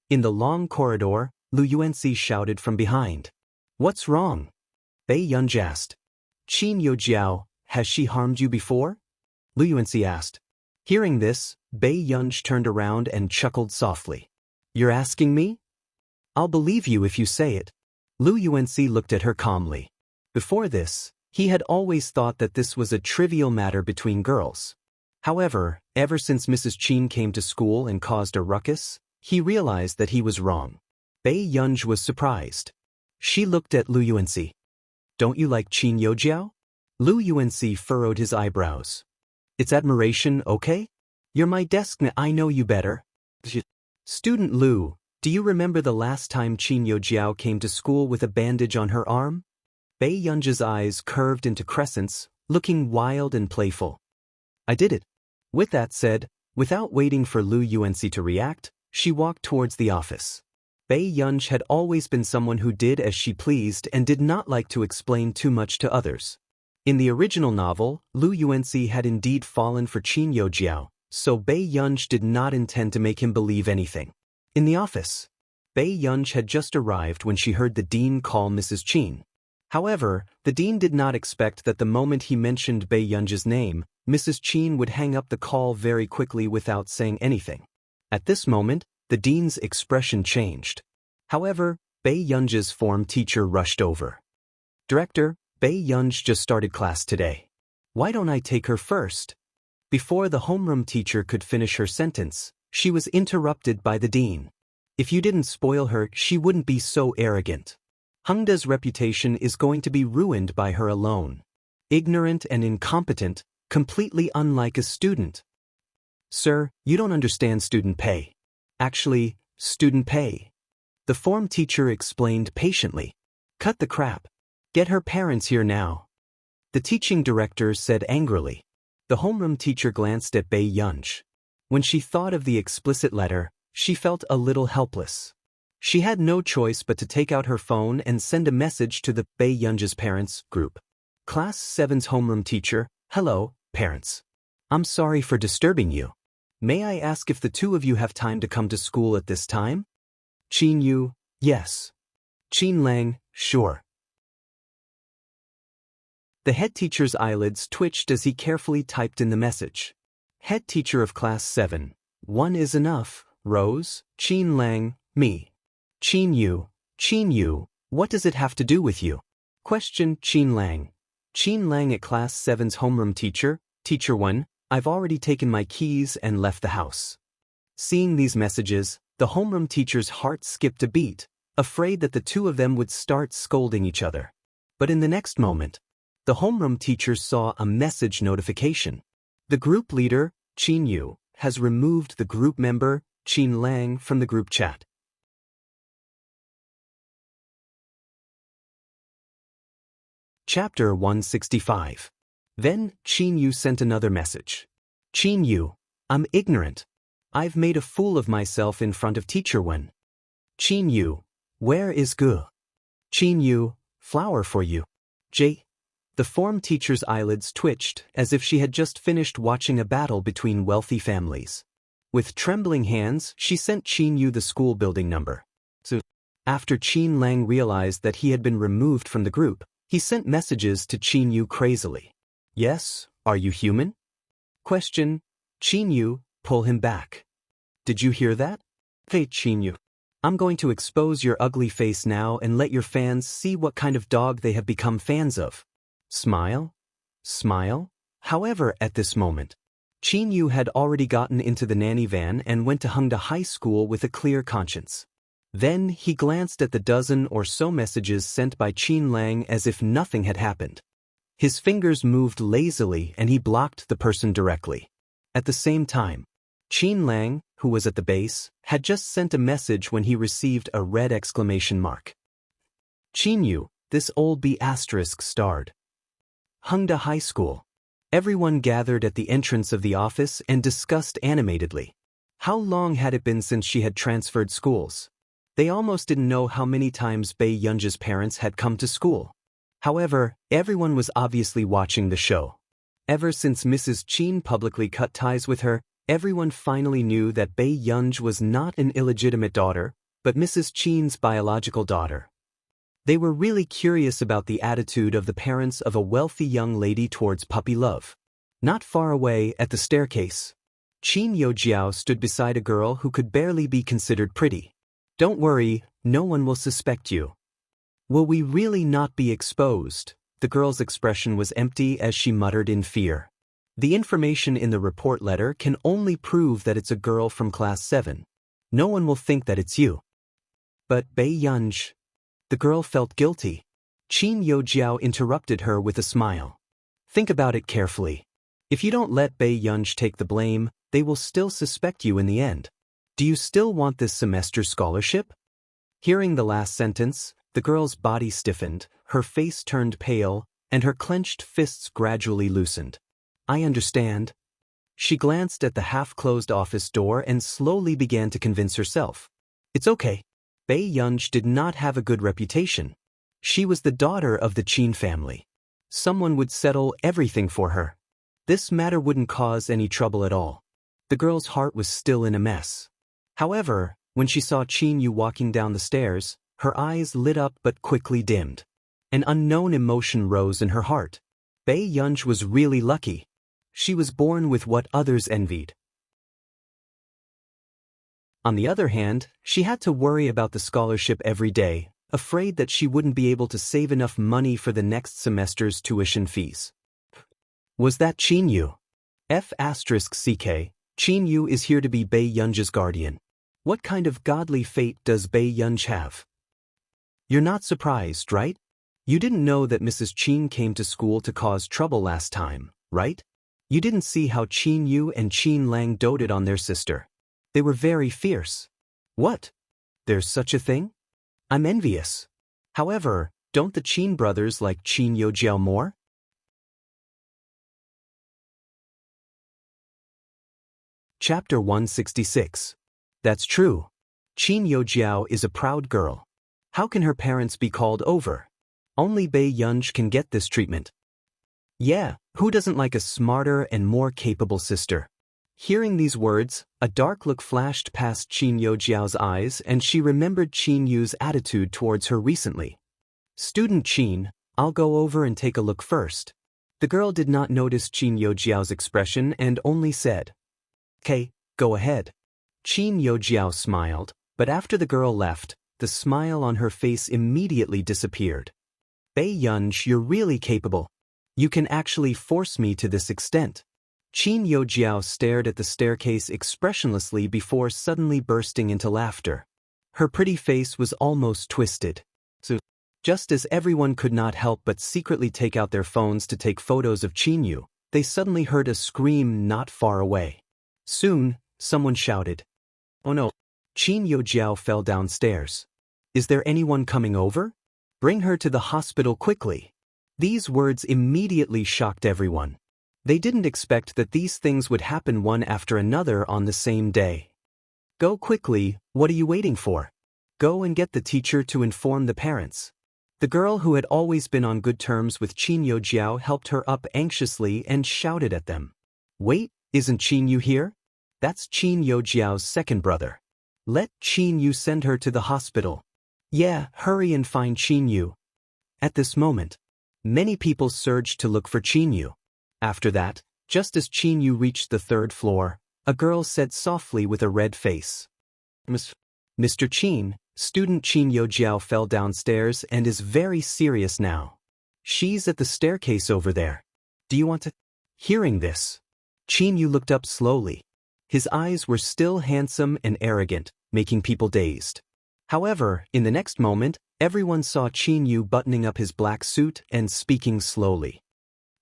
In the long corridor, Lu Yuanxi shouted from behind. What's wrong? Bei Yunj asked. Qin Youjiao, has she harmed you before? Lu Yuanxi asked. Hearing this, Bei Yunj turned around and chuckled softly. You're asking me? I'll believe you if you say it. Lu Yuanxi looked at her calmly. Before this, he had always thought that this was a trivial matter between girls. However, ever since Mrs. Qin came to school and caused a ruckus, he realized that he was wrong. Bei Yunj was surprised. She looked at Lu Yuanxi. Don't you like Qin Youjiao? Lu Yuanxi furrowed his eyebrows. It's admiration, okay? You're my deskmate, I know you better. Student Lu, do you remember the last time Qin Youjiao came to school with a bandage on her arm? Bei Yunj's eyes curved into crescents, looking wild and playful. I did it. With that said, without waiting for Lu Yuanxi to react, she walked towards the office. Bei Yunj had always been someone who did as she pleased and did not like to explain too much to others. In the original novel, Lu Yuanxi had indeed fallen for Qin Youjiao, so Bei Yunj did not intend to make him believe anything. In the office, Bei Yunj had just arrived when she heard the dean call Mrs. Qin. However, the dean did not expect that the moment he mentioned Bei Yunj's name, Mrs. Qin would hang up the call very quickly without saying anything. At this moment, the dean's expression changed. However, Bei Yunj's form teacher rushed over. Director, Bei Yunj just started class today. Why don't I take her first? Before the homeroom teacher could finish her sentence, she was interrupted by the dean. If you didn't spoil her, she wouldn't be so arrogant. Hengda's reputation is going to be ruined by her alone. Ignorant and incompetent, completely unlike a student. Sir, you don't understand student pay. Actually, student pay. The form teacher explained patiently. Cut the crap. Get her parents here now. The teaching director said angrily. The homeroom teacher glanced at Bei Yunj. When she thought of the explicit letter, she felt a little helpless. She had no choice but to take out her phone and send a message to the Bei Yunj's parents group. Class 7's homeroom teacher. Hello, parents. I'm sorry for disturbing you. May I ask if the two of you have time to come to school at this time? Qin Yu, yes. Qin Lang, sure. The head teacher's eyelids twitched as he carefully typed in the message. Head teacher of class 7. One is enough. Rose, Qin Lang, me. Qin Yu, what does it have to do with you? Question Qin Lang. Qin Lang at class 7's homeroom teacher. Teacher 1, I've already taken my keys and left the house. Seeing these messages, the homeroom teacher's heart skipped a beat, afraid that the two of them would start scolding each other. But in the next moment, the homeroom teacher saw a message notification. The group leader, Qin Yu, has removed the group member, Qin Lang, from the group chat. Chapter 165. Then, Qin Yu sent another message. Qin Yu, I'm ignorant. I've made a fool of myself in front of teacher Wen. Qin Yu, where is Gu? Qin Yu, flower for you. J. The form teacher's eyelids twitched as if she had just finished watching a battle between wealthy families. With trembling hands, she sent Qin Yu the school building number. So, after Qin Lang realized that he had been removed from the group, he sent messages to Qin Yu crazily. Yes, are you human? Question, Qin Yu, pull him back. Did you hear that? Hey Qin Yu, I'm going to expose your ugly face now and let your fans see what kind of dog they have become fans of. Smile? Smile? However, at this moment, Qin Yu had already gotten into the nanny van and went to Hengda High School with a clear conscience. Then he glanced at the dozen or so messages sent by Qin Lang as if nothing had happened. His fingers moved lazily and he blocked the person directly. At the same time, Qin Lang, who was at the base, had just sent a message when he received a red exclamation mark. Qin Yu, this old B** starred. Hengda High School. Everyone gathered at the entrance of the office and discussed animatedly. How long had it been since she had transferred schools? They almost didn't know how many times Bei Yunji's parents had come to school. However, everyone was obviously watching the show. Ever since Mrs. Qin publicly cut ties with her, everyone finally knew that Bei Yunji was not an illegitimate daughter, but Mrs. Qin's biological daughter. They were really curious about the attitude of the parents of a wealthy young lady towards puppy love. Not far away, at the staircase, Qin Yojiao stood beside a girl who could barely be considered pretty. Don't worry, no one will suspect you. Will we really not be exposed? The girl's expression was empty as she muttered in fear. The information in the report letter can only prove that it's a girl from class 7. No one will think that it's you. But Bei Yunji. The girl felt guilty. Qin Yojiao interrupted her with a smile. Think about it carefully. If you don't let Bei Yunji take the blame, they will still suspect you in the end. Do you still want this semester's scholarship? Hearing the last sentence, the girl's body stiffened, her face turned pale, and her clenched fists gradually loosened. I understand. She glanced at the half-closed office door and slowly began to convince herself. It's okay. Bei Yunji did not have a good reputation. She was the daughter of the Qin family. Someone would settle everything for her. This matter wouldn't cause any trouble at all. The girl's heart was still in a mess. However, when she saw Qin Yu walking down the stairs, her eyes lit up but quickly dimmed. An unknown emotion rose in her heart. Bei Yunji was really lucky. She was born with what others envied. On the other hand, she had to worry about the scholarship every day, afraid that she wouldn't be able to save enough money for the next semester's tuition fees. Was that Qin Yu? F***CK, Qin Yu is here to be Bei Yunji's guardian. What kind of godly fate does Bei Yunji have? You're not surprised, right? You didn't know that Mrs. Qin came to school to cause trouble last time, right? You didn't see how Qin Yu and Qin Lang doted on their sister. They were very fierce. What? There's such a thing? I'm envious. However, don't the Qin brothers like Qin Yojiao more? Chapter 166. That's true. Qin Yojiao is a proud girl. How can her parents be called over? Only Bei Yunji can get this treatment. Yeah, who doesn't like a smarter and more capable sister? Hearing these words, a dark look flashed past Qin Yojiao's eyes and she remembered Qin Yu's attitude towards her recently. Student Qin, I'll go over and take a look first. The girl did not notice Qin Yojiao's expression and only said, "Okay, go ahead." Qin Yojiao smiled, but after the girl left, the smile on her face immediately disappeared. Bei Yunj, you're really capable. You can actually force me to this extent. Qin Yojiao stared at the staircase expressionlessly before suddenly bursting into laughter. Her pretty face was almost twisted. So, just as everyone could not help but secretly take out their phones to take photos of Qin Yu, they suddenly heard a scream not far away. Soon, someone shouted, "Oh no!" Qin Yojiao fell downstairs. "Is there anyone coming over? Bring her to the hospital quickly." These words immediately shocked everyone. They didn't expect that these things would happen one after another on the same day. "Go quickly, what are you waiting for? Go and get the teacher to inform the parents." The girl who had always been on good terms with Qin Yojiao helped her up anxiously and shouted at them. "Wait, isn't Qin Yu here? That's Qin Yojiao's second brother. Let Qin Yu send her to the hospital. Yeah, hurry and find Qin Yu." At this moment, many people surged to look for Qin Yu. After that, just as Qin Yu reached the third floor, a girl said softly with a red face, "Mr. Qin, student Qin Yojiao fell downstairs and is very serious now. She's at the staircase over there. Do you want to?" Hearing this, Qin Yu looked up slowly. His eyes were still handsome and arrogant, making people dazed. However, in the next moment, everyone saw Qin Yu buttoning up his black suit and speaking slowly.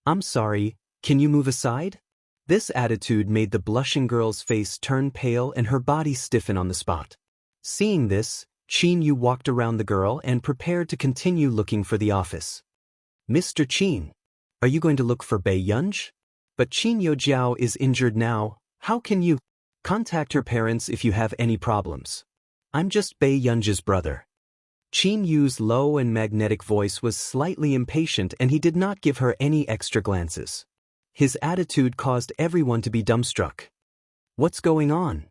"I'm sorry, can you move aside?" This attitude made the blushing girl's face turn pale and her body stiffen on the spot. Seeing this, Qin Yu walked around the girl and prepared to continue looking for the office. "Mr. Qin, are you going to look for Bei Yunj? But Qin Yojiao is injured now. How can you?" "Contact her parents if you have any problems. I'm just Bei Yunj's brother." Qin Yu's low and magnetic voice was slightly impatient and he did not give her any extra glances. His attitude caused everyone to be dumbstruck. What's going on?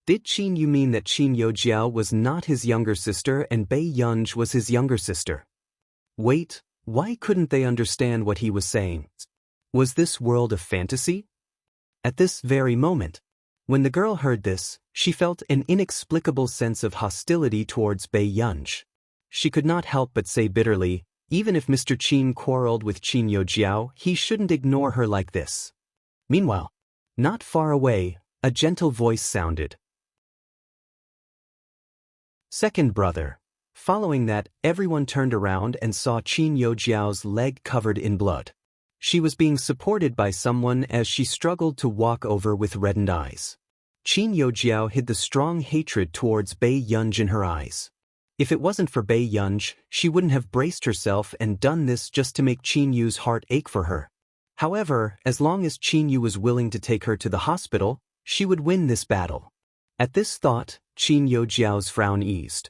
Did Qin Yu mean that Qin Yojiao was not his younger sister and Bei Yunj was his younger sister? Wait, why couldn't they understand what he was saying? Was this world a fantasy? At this very moment, when the girl heard this, she felt an inexplicable sense of hostility towards Bei Yunj. She could not help but say bitterly, even if Mr. Qin quarreled with Qin Yojiao, he shouldn't ignore her like this. Meanwhile, not far away, a gentle voice sounded. "Second brother." Following that, everyone turned around and saw Qin Yojiao's leg covered in blood. She was being supported by someone as she struggled to walk over with reddened eyes. Qin Yojiao hid the strong hatred towards Bei Yunj in her eyes. If it wasn't for Bei Yunj, she wouldn't have braced herself and done this just to make Qin Yu's heart ache for her. However, as long as Qin Yu was willing to take her to the hospital, she would win this battle. At this thought, Qin Yojiao's frown eased.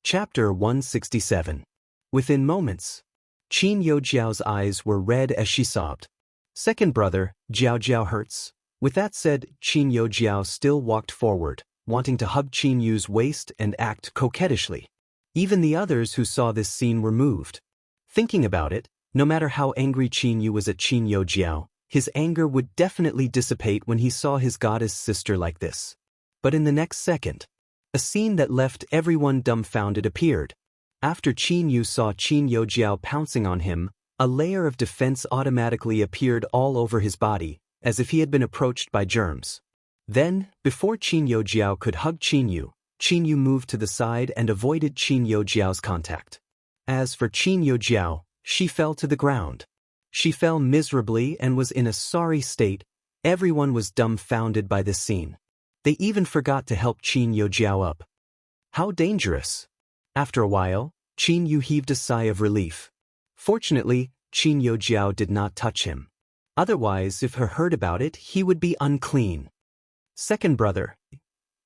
Chapter 167. Within moments, Qin Yojiao's eyes were red as she sobbed. "Second brother, Jiao hurts." With that said, Qin Yojiao still walked forward, wanting to hug Qin Yu's waist and act coquettishly. Even the others who saw this scene were moved. Thinking about it, no matter how angry Qin Yu was at Qin Yojiao, his anger would definitely dissipate when he saw his goddess sister like this. But in the next second, a scene that left everyone dumbfounded appeared. After Qin Yu saw Qin Yojiao pouncing on him, a layer of defense automatically appeared all over his body, as if he had been approached by germs. Then, before Qin Yojiao could hug Qin Yu moved to the side and avoided Qin Yojiao's contact. As for Qin Yojiao, she fell to the ground. She fell miserably and was in a sorry state. Everyone was dumbfounded by this scene. They even forgot to help Qin Yojiao up. How dangerous! After a while, Qin Yu heaved a sigh of relief. Fortunately, Qin Yojiao did not touch him. Otherwise, if he heard about it, he would be unclean. Second brother.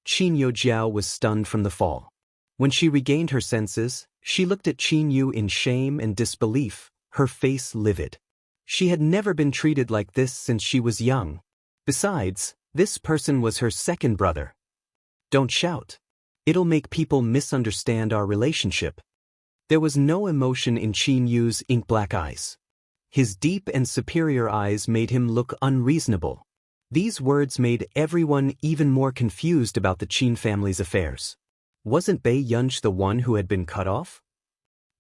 Qin Yojiao was stunned from the fall. When she regained her senses, she looked at Qin Yu in shame and disbelief, her face livid. She had never been treated like this since she was young. Besides, this person was her second brother. Don't shout. It'll make people misunderstand our relationship. There was no emotion in Qin Yu's ink-black eyes. His deep and superior eyes made him look unreasonable. These words made everyone even more confused about the Qin family's affairs. Wasn't Bei Yunji the one who had been cut off?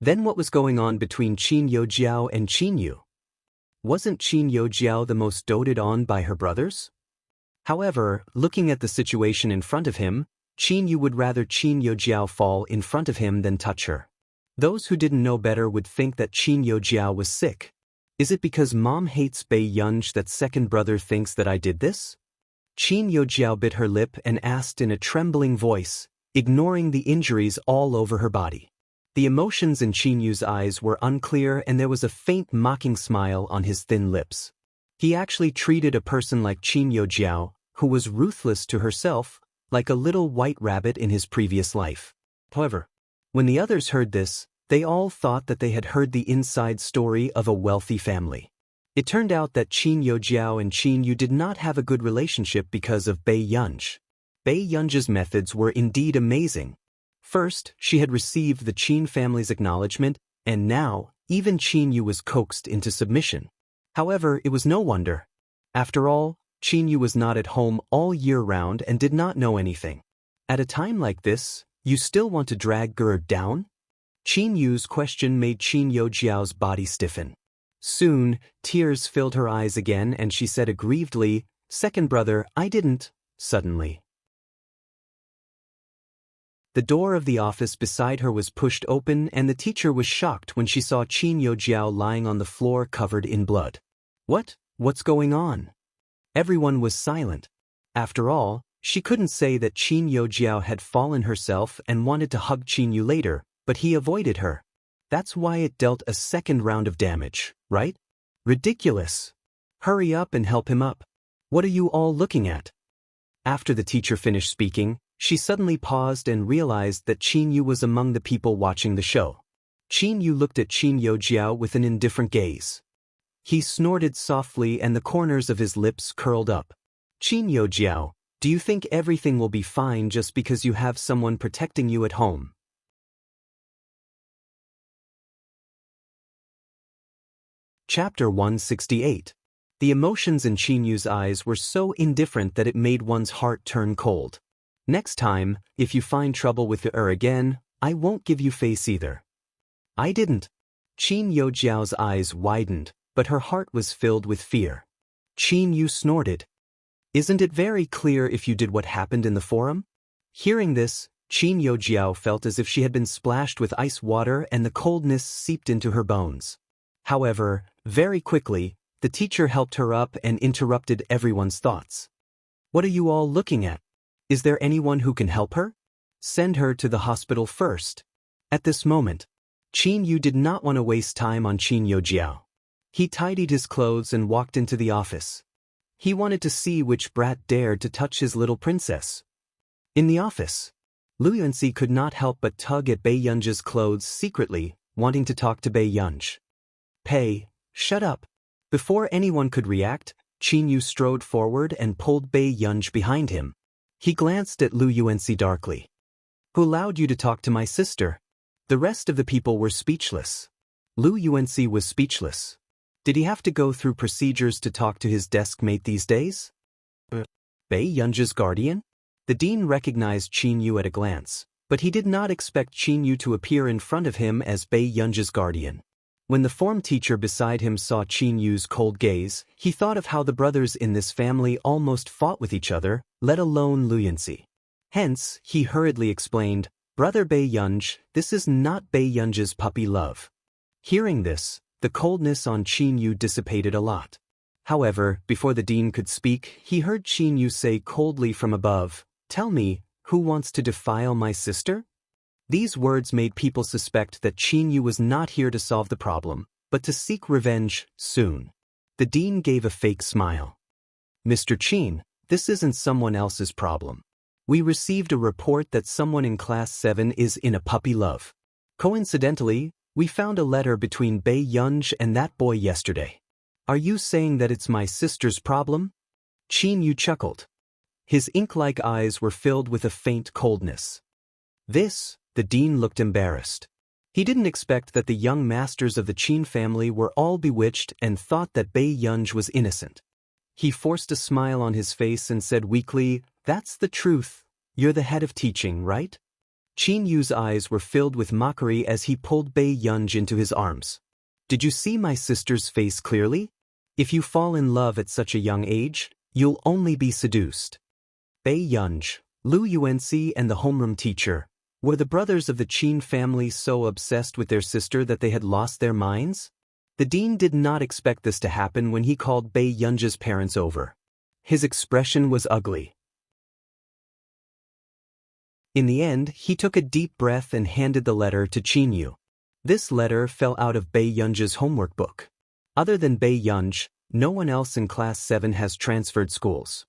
Then what was going on between Qin Youjiao and Qin Yu? Wasn't Qin Youjiao the most doted on by her brothers? However, looking at the situation in front of him, Qin Yu would rather Qin Youjiao fall in front of him than touch her. Those who didn't know better would think that Qin Youjiao was sick. Is it because mom hates Bei Yunji that second brother thinks that I did this? Qin Youjiao bit her lip and asked in a trembling voice, ignoring the injuries all over her body. The emotions in Qin Yu's eyes were unclear and there was a faint mocking smile on his thin lips. He actually treated a person like Qin Youjiao, who was ruthless to herself, like a little white rabbit in his previous life. However, when the others heard this, they all thought that they had heard the inside story of a wealthy family. It turned out that Qin Youjiao and Qin Yu did not have a good relationship because of Bei Yunji. Bei Yunji's methods were indeed amazing. First, she had received the Qin family's acknowledgement, and now, even Qin Yu was coaxed into submission. However, it was no wonder. After all, Qin Yu was not at home all year round and did not know anything. At a time like this, you still want to drag her down? Qin Yu's question made Qin Youjiao's body stiffen. Soon, tears filled her eyes again and she said aggrievedly, "Second brother, I didn't." Suddenly, the door of the office beside her was pushed open and the teacher was shocked when she saw Qin Youjiao lying on the floor covered in blood. What's going on? Everyone was silent. After all, she couldn't say that Qin Youjiao had fallen herself and wanted to hug Qin Yu later, but he avoided her. That's why it dealt a second round of damage, right? Ridiculous. Hurry up and help him up. What are you all looking at? After the teacher finished speaking, she suddenly paused and realized that Qin Yu was among the people watching the show. Qin Yu looked at Qin Youjiao with an indifferent gaze. He snorted softly and the corners of his lips curled up. Qin Youjiao, do you think everything will be fine just because you have someone protecting you at home? Chapter 168. The emotions in Qin Yu's eyes were so indifferent that it made one's heart turn cold. Next time, if you find trouble with her again, I won't give you face either. I didn't. Qin Youjiao's eyes widened, but her heart was filled with fear. Qin Yu snorted. Isn't it very clear if you did what happened in the forum? Hearing this, Qin Youjiao felt as if she had been splashed with ice water and the coldness seeped into her bones. However, very quickly, the teacher helped her up and interrupted everyone's thoughts. What are you all looking at? Is there anyone who can help her? Send her to the hospital first. At this moment, Qin Yu did not want to waste time on Qin Youjiao. He tidied his clothes and walked into the office. He wanted to see which brat dared to touch his little princess. In the office, Lu Yuanxi could not help but tug at Bei Yunji's clothes secretly, wanting to talk to Bei Yunji. Pei, shut up. Before anyone could react, Qin Yu strode forward and pulled Bei Yunji behind him. He glanced at Lu Yuanxi darkly. Who allowed you to talk to my sister? The rest of the people were speechless. Lu Yuanxi was speechless. Did he have to go through procedures to talk to his desk mate these days? Bei Yunji's guardian? The dean recognized Qin Yu at a glance, but he did not expect Qin Yu to appear in front of him as Bei Yunji's guardian. When the form teacher beside him saw Qin Yu's cold gaze, he thought of how the brothers in this family almost fought with each other, let alone Lu Yuanxi. Hence, he hurriedly explained, Brother Bei Yunji, this is not Bei Yunji's puppy love. Hearing this, the coldness on Qin Yu dissipated a lot. However, before the dean could speak, he heard Qin Yu say coldly from above, Tell me, who wants to defile my sister? These words made people suspect that Qin Yu was not here to solve the problem, but to seek revenge soon. The dean gave a fake smile. Mr. Qin, this isn't someone else's problem. We received a report that someone in Class 7 is in a puppy love. Coincidentally, we found a letter between Bei Yunj and that boy yesterday. Are you saying that it's my sister's problem? Qin Yu chuckled. His ink-like eyes were filled with a faint coldness. The dean looked embarrassed. He didn't expect that the young masters of the Qin family were all bewitched and thought that Bei Yunj was innocent. He forced a smile on his face and said weakly, "That's the truth. You're the head of teaching, right?" Qin Yu's eyes were filled with mockery as he pulled Bei Yunj into his arms. "Did you see my sister's face clearly? If you fall in love at such a young age, you'll only be seduced." Bei Yunj, Lu Yuanxi and the homeroom teacher, were the brothers of the Qin family so obsessed with their sister that they had lost their minds? The dean did not expect this to happen when he called Bei Yunj's parents over. His expression was ugly. In the end, he took a deep breath and handed the letter to Qin Yu. This letter fell out of Bei Yunj's homework book. Other than Bei Yunj, no one else in Class 7 has transferred schools.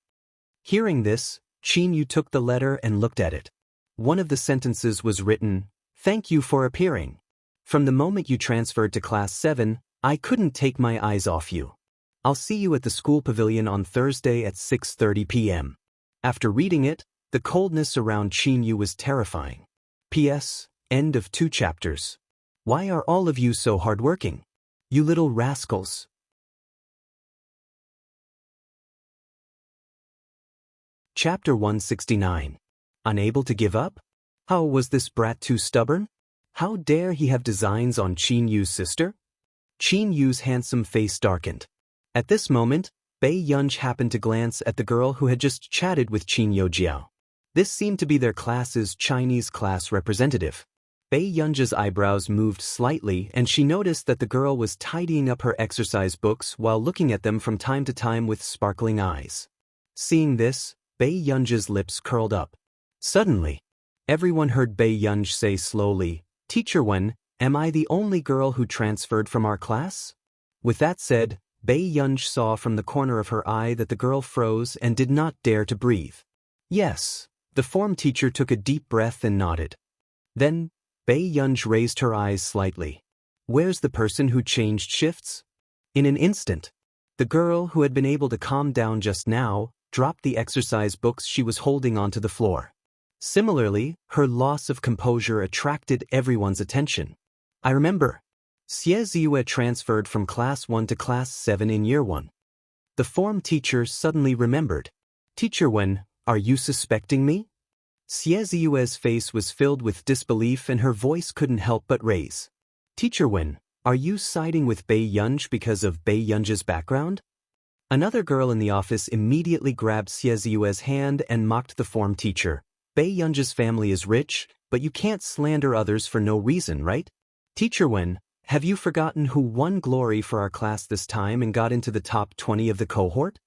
Hearing this, Qin Yu took the letter and looked at it. One of the sentences was written, "Thank you for appearing. From the moment you transferred to Class 7, I couldn't take my eyes off you. I'll see you at the school pavilion on Thursday at 6:30 p.m. After reading it, the coldness around Qin Yu was terrifying. P.S. End of 2 chapters. Why are all of you so hardworking? You little rascals. Chapter 169. Unable to give up? How was this brat too stubborn? How dare he have designs on Qin Yu's sister? Qin Yu's handsome face darkened. At this moment, Bei Yunj happened to glance at the girl who had just chatted with Qin Yojiao. This seemed to be their class's Chinese class representative. Bei Yunj's eyebrows moved slightly and she noticed that the girl was tidying up her exercise books while looking at them from time to time with sparkling eyes. Seeing this, Bei Yunj's lips curled up. Suddenly, everyone heard Bei Yunj say slowly, "Teacher Wen, am I the only girl who transferred from our class?" With that said, Bei Yunj saw from the corner of her eye that the girl froze and did not dare to breathe. Yes, the form teacher took a deep breath and nodded. Then, Bei Yunj raised her eyes slightly. "Where's the person who changed shifts?" In an instant, the girl who had been able to calm down just now dropped the exercise books she was holding onto the floor. Similarly, her loss of composure attracted everyone's attention. "I remember. Xie Ziyue transferred from Class 1 to Class 7 in Year 1. The form teacher suddenly remembered. "Teacher Wen, are you suspecting me?" Xie Ziyue's face was filled with disbelief and her voice couldn't help but raise. "Teacher Wen, are you siding with Bei Yunj because of Bei Yunj's background?" Another girl in the office immediately grabbed Xie Ziyue's hand and mocked the form teacher. "Bei Yunj's family is rich, but you can't slander others for no reason, right? Teacher Wen, have you forgotten who won glory for our class this time and got into the top 20 of the cohort?"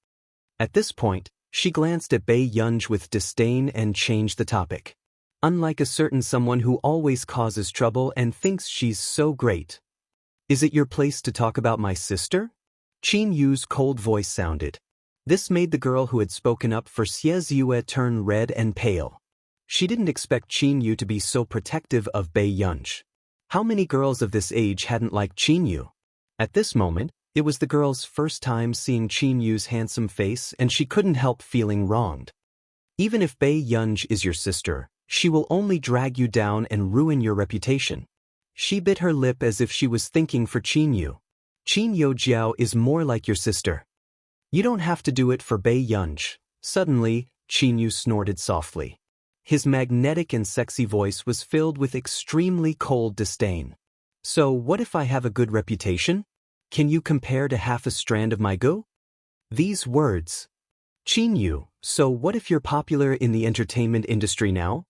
At this point, she glanced at Bei Yunj with disdain and changed the topic. "Unlike a certain someone who always causes trouble and thinks she's so great. Is it your place to talk about my sister?" Qin Yu's cold voice sounded. This made the girl who had spoken up for Xie Ziyue turn red and pale. She didn't expect Qin Yu to be so protective of Bei Yunj. How many girls of this age hadn't liked Qin Yu? At this moment, it was the girl's first time seeing Qin Yu's handsome face and she couldn't help feeling wronged. Even if Bei Yunj is your sister, she will only drag you down and ruin your reputation. She bit her lip as if she was thinking for Qin Yu. "Qin Yojiao is more like your sister. You don't have to do it for Bei Yunj." Suddenly, Qin Yu snorted softly. His magnetic and sexy voice was filled with extremely cold disdain. "So what if I have a good reputation? Can you compare to half a strand of my gu?" These words. "Qin Yu, so what if you're popular in the entertainment industry now?"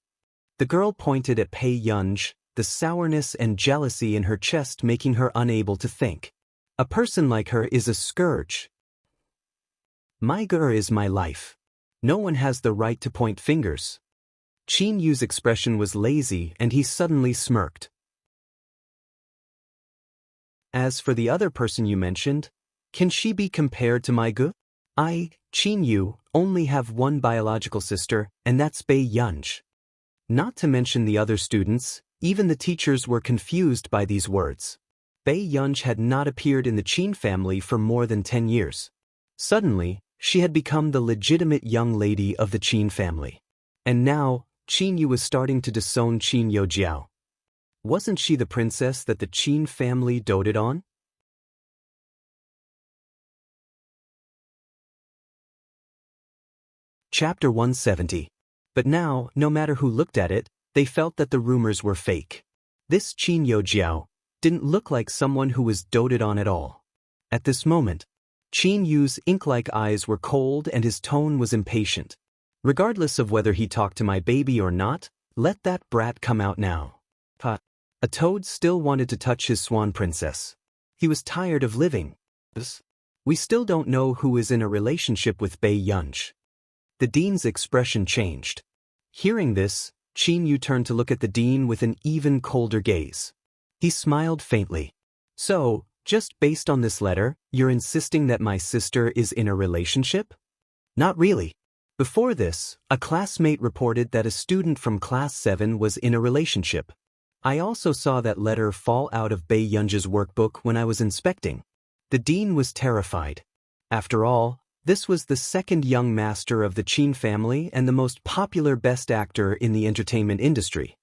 The girl pointed at Bei Yunj, the sourness and jealousy in her chest making her unable to think. "A person like her is a scourge. My gu is my life. No one has the right to point fingers." Qin Yu's expression was lazy and he suddenly smirked. "As for the other person you mentioned, can she be compared to my gu? I Qin Yu only have one biological sister, and that's Bei Yunj. Not to mention the other students, even the teachers were confused by these words. Bei Yunj had not appeared in the Qin family for more than 10 years. Suddenly, she had become the legitimate young lady of the Qin family. And now, Qin Yu was starting to disown Qin Youjiao. Wasn't she the princess that the Qin family doted on? Chapter 170. But now, no matter who looked at it, they felt that the rumors were fake. This Qin Youjiao didn't look like someone who was doted on at all. At this moment, Qin Yu's ink-like eyes were cold and his tone was impatient. Regardless of whether he talked to my baby or not, let that brat come out now. A toad still wanted to touch his swan princess. He was tired of living. We still don't know who is in a relationship with Bei Yunj. The dean's expression changed. Hearing this, Qin Yu turned to look at the dean with an even colder gaze. He smiled faintly. So, just based on this letter, you're insisting that my sister is in a relationship? Not really. Before this, a classmate reported that a student from class 7 was in a relationship. I also saw that letter fall out of Bei Yunj's workbook when I was inspecting. The dean was terrified. After all, this was the second young master of the Qin family and the most popular best actor in the entertainment industry.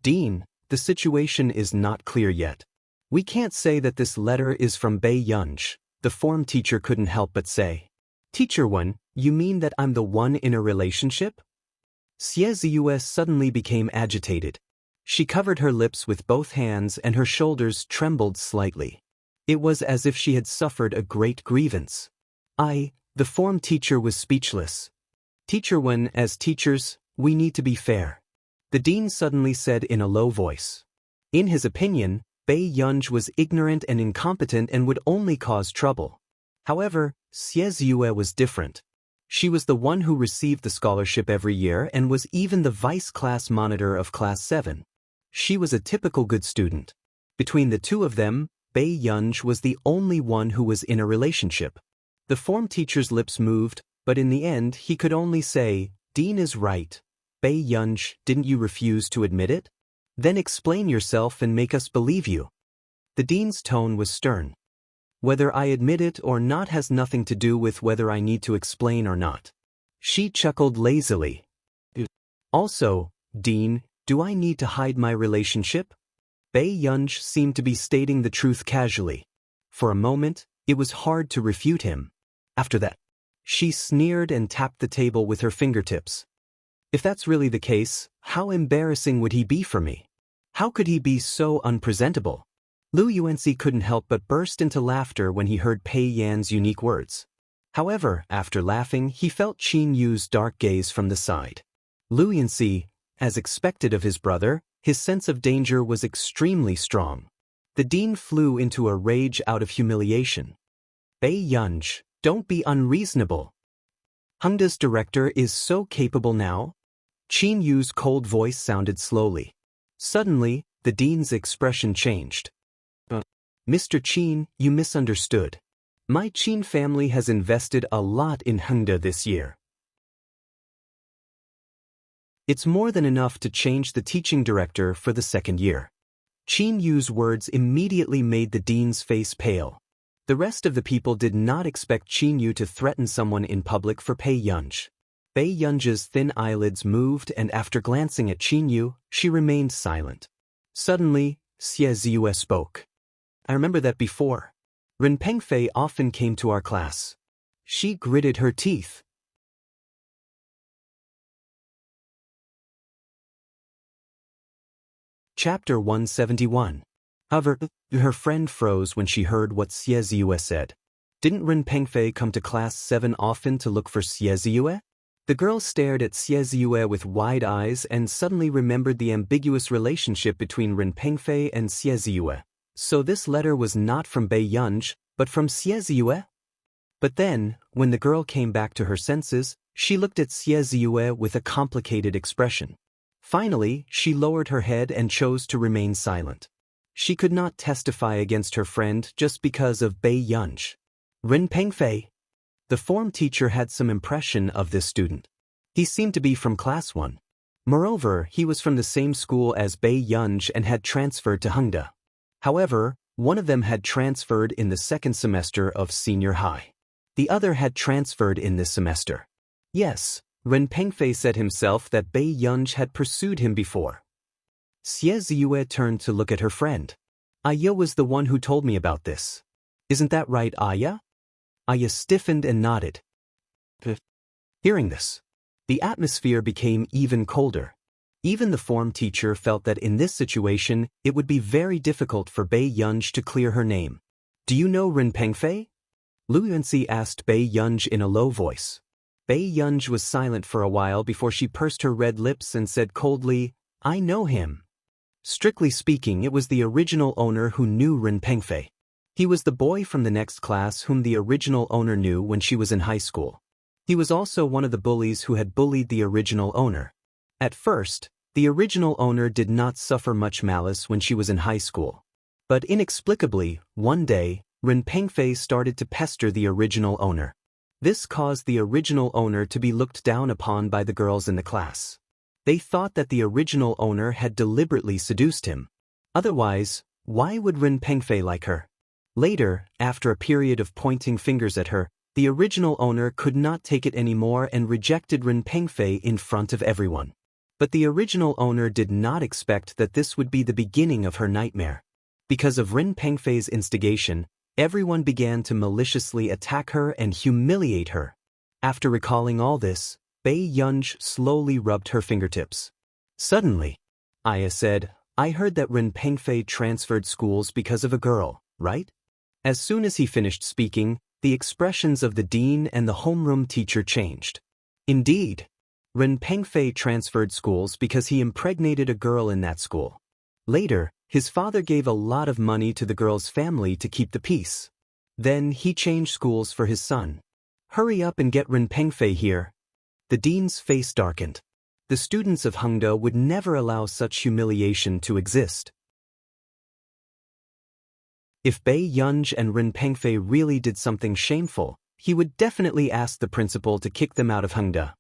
Dean, the situation is not clear yet. We can't say that this letter is from Bei Yunj, the form teacher couldn't help but say. Teacher 1, you mean that I'm the one in a relationship? Xie Ziyue suddenly became agitated. She covered her lips with both hands and her shoulders trembled slightly. It was as if she had suffered a great grievance. The form teacher was speechless. Teacher 1, as teachers, we need to be fair. The dean suddenly said in a low voice. In his opinion, Bei Yunj was ignorant and incompetent and would only cause trouble. However, Xie Ziyue was different. She was the one who received the scholarship every year and was even the vice class monitor of class 7. She was a typical good student. Between the two of them, Bei Yunj was the only one who was in a relationship. The form teacher's lips moved, but in the end he could only say, Dean is right. Bei Yunj, didn't you refuse to admit it? Then explain yourself and make us believe you. The dean's tone was stern. Whether I admit it or not has nothing to do with whether I need to explain or not. She chuckled lazily. Also, Dean, do I need to hide my relationship? Bei Yunj seemed to be stating the truth casually. For a moment, it was hard to refute him. After that, she sneered and tapped the table with her fingertips. If that's really the case, how embarrassing would he be for me? How could he be so unpresentable? Lu Yuanxi couldn't help but burst into laughter when he heard Pei Yan's unique words. However, after laughing, he felt Qin Yu's dark gaze from the side. Lu Yuanxi, as expected of his brother, his sense of danger was extremely strong. The dean flew into a rage out of humiliation. Bei Yunj, don't be unreasonable. Hengda's director is so capable now. Qin Yu's cold voice sounded slowly. Suddenly, the dean's expression changed. Mr. Qin, you misunderstood. My Qin family has invested a lot in Hengda this year. It's more than enough to change the teaching director for the second year. Qin Yu's words immediately made the dean's face pale. The rest of the people did not expect Qin Yu to threaten someone in public for Bei Yunj. Bei Yunj's thin eyelids moved and after glancing at Qin Yu, she remained silent. Suddenly, Xie Ziyue spoke. I remember that before. Ren Pengfei often came to our class. She gritted her teeth. Chapter 171. However, her friend froze when she heard what Xie Ziyue said. Didn't Ren Pengfei come to class 7 often to look for Xie Ziyue? The girl stared at Xie Ziyue with wide eyes and suddenly remembered the ambiguous relationship between Ren Pengfei and Xie Ziyue. So this letter was not from Bei Yunj, but from Xie Ziyue? But then, when the girl came back to her senses, she looked at Xie Ziyue with a complicated expression. Finally, she lowered her head and chose to remain silent. She could not testify against her friend just because of Bei Yunj. Ren Pengfei. The form teacher had some impression of this student. He seemed to be from class 1. Moreover, he was from the same school as Bei Yunj and had transferred to Hengda. However, one of them had transferred in the second semester of senior high. The other had transferred in this semester. Yes, Ren Pengfei said himself that Bei Yunj had pursued him before. Xie Ziyue turned to look at her friend. Aya was the one who told me about this. Isn't that right, Aya? Aya stiffened and nodded. Hearing this, the atmosphere became even colder. Even the form teacher felt that in this situation, it would be very difficult for Bei Yunj to clear her name. Do you know Ren Pengfei? Lu Yuanxi asked Bei Yunj in a low voice. Bei Yunj was silent for a while before she pursed her red lips and said coldly, I know him. Strictly speaking, it was the original owner who knew Ren Pengfei. He was the boy from the next class whom the original owner knew when she was in high school. He was also one of the bullies who had bullied the original owner. At first, the original owner did not suffer much malice when she was in high school. But inexplicably, one day, Ren Pengfei started to pester the original owner. This caused the original owner to be looked down upon by the girls in the class. They thought that the original owner had deliberately seduced him. Otherwise, why would Ren Pengfei like her? Later, after a period of pointing fingers at her, the original owner could not take it anymore and rejected Ren Pengfei in front of everyone. But the original owner did not expect that this would be the beginning of her nightmare. Because of Ren Pengfei's instigation, everyone began to maliciously attack her and humiliate her. After recalling all this, Bei Yunj slowly rubbed her fingertips. Suddenly, Aya said, I heard that Ren Pengfei transferred schools because of a girl, right? As soon as he finished speaking, the expressions of the dean and the homeroom teacher changed. Indeed, Ren Pengfei transferred schools because he impregnated a girl in that school. Later, his father gave a lot of money to the girl's family to keep the peace. Then he changed schools for his son. Hurry up and get Ren Pengfei here. The dean's face darkened. The students of Hengda would never allow such humiliation to exist. If Bei Yunj and Ren Pengfei really did something shameful, he would definitely ask the principal to kick them out of Hengda.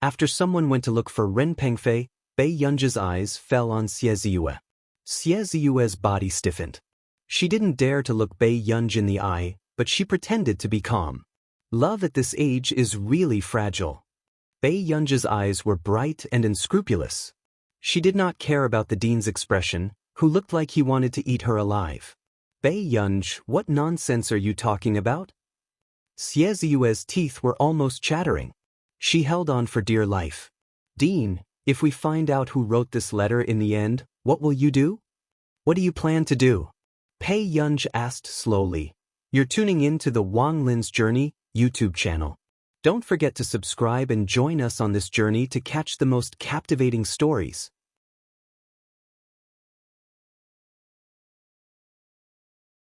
After someone went to look for Ren Pengfei, Bei Yunj's eyes fell on Xie Ziyue. Xie Ziyue's body stiffened. She didn't dare to look Bei Yunj in the eye, but she pretended to be calm. Love at this age is really fragile. Bei Yunj's eyes were bright and unscrupulous. She did not care about the dean's expression, who looked like he wanted to eat her alive. Bei Yunj, what nonsense are you talking about? Xie Ziyue's teeth were almost chattering. She held on for dear life. Dean, if we find out who wrote this letter in the end, what will you do? What do you plan to do? Bei Yunj asked slowly. You're tuning in to the Wang Lin's Journey YouTube channel. Don't forget to subscribe and join us on this journey to catch the most captivating stories.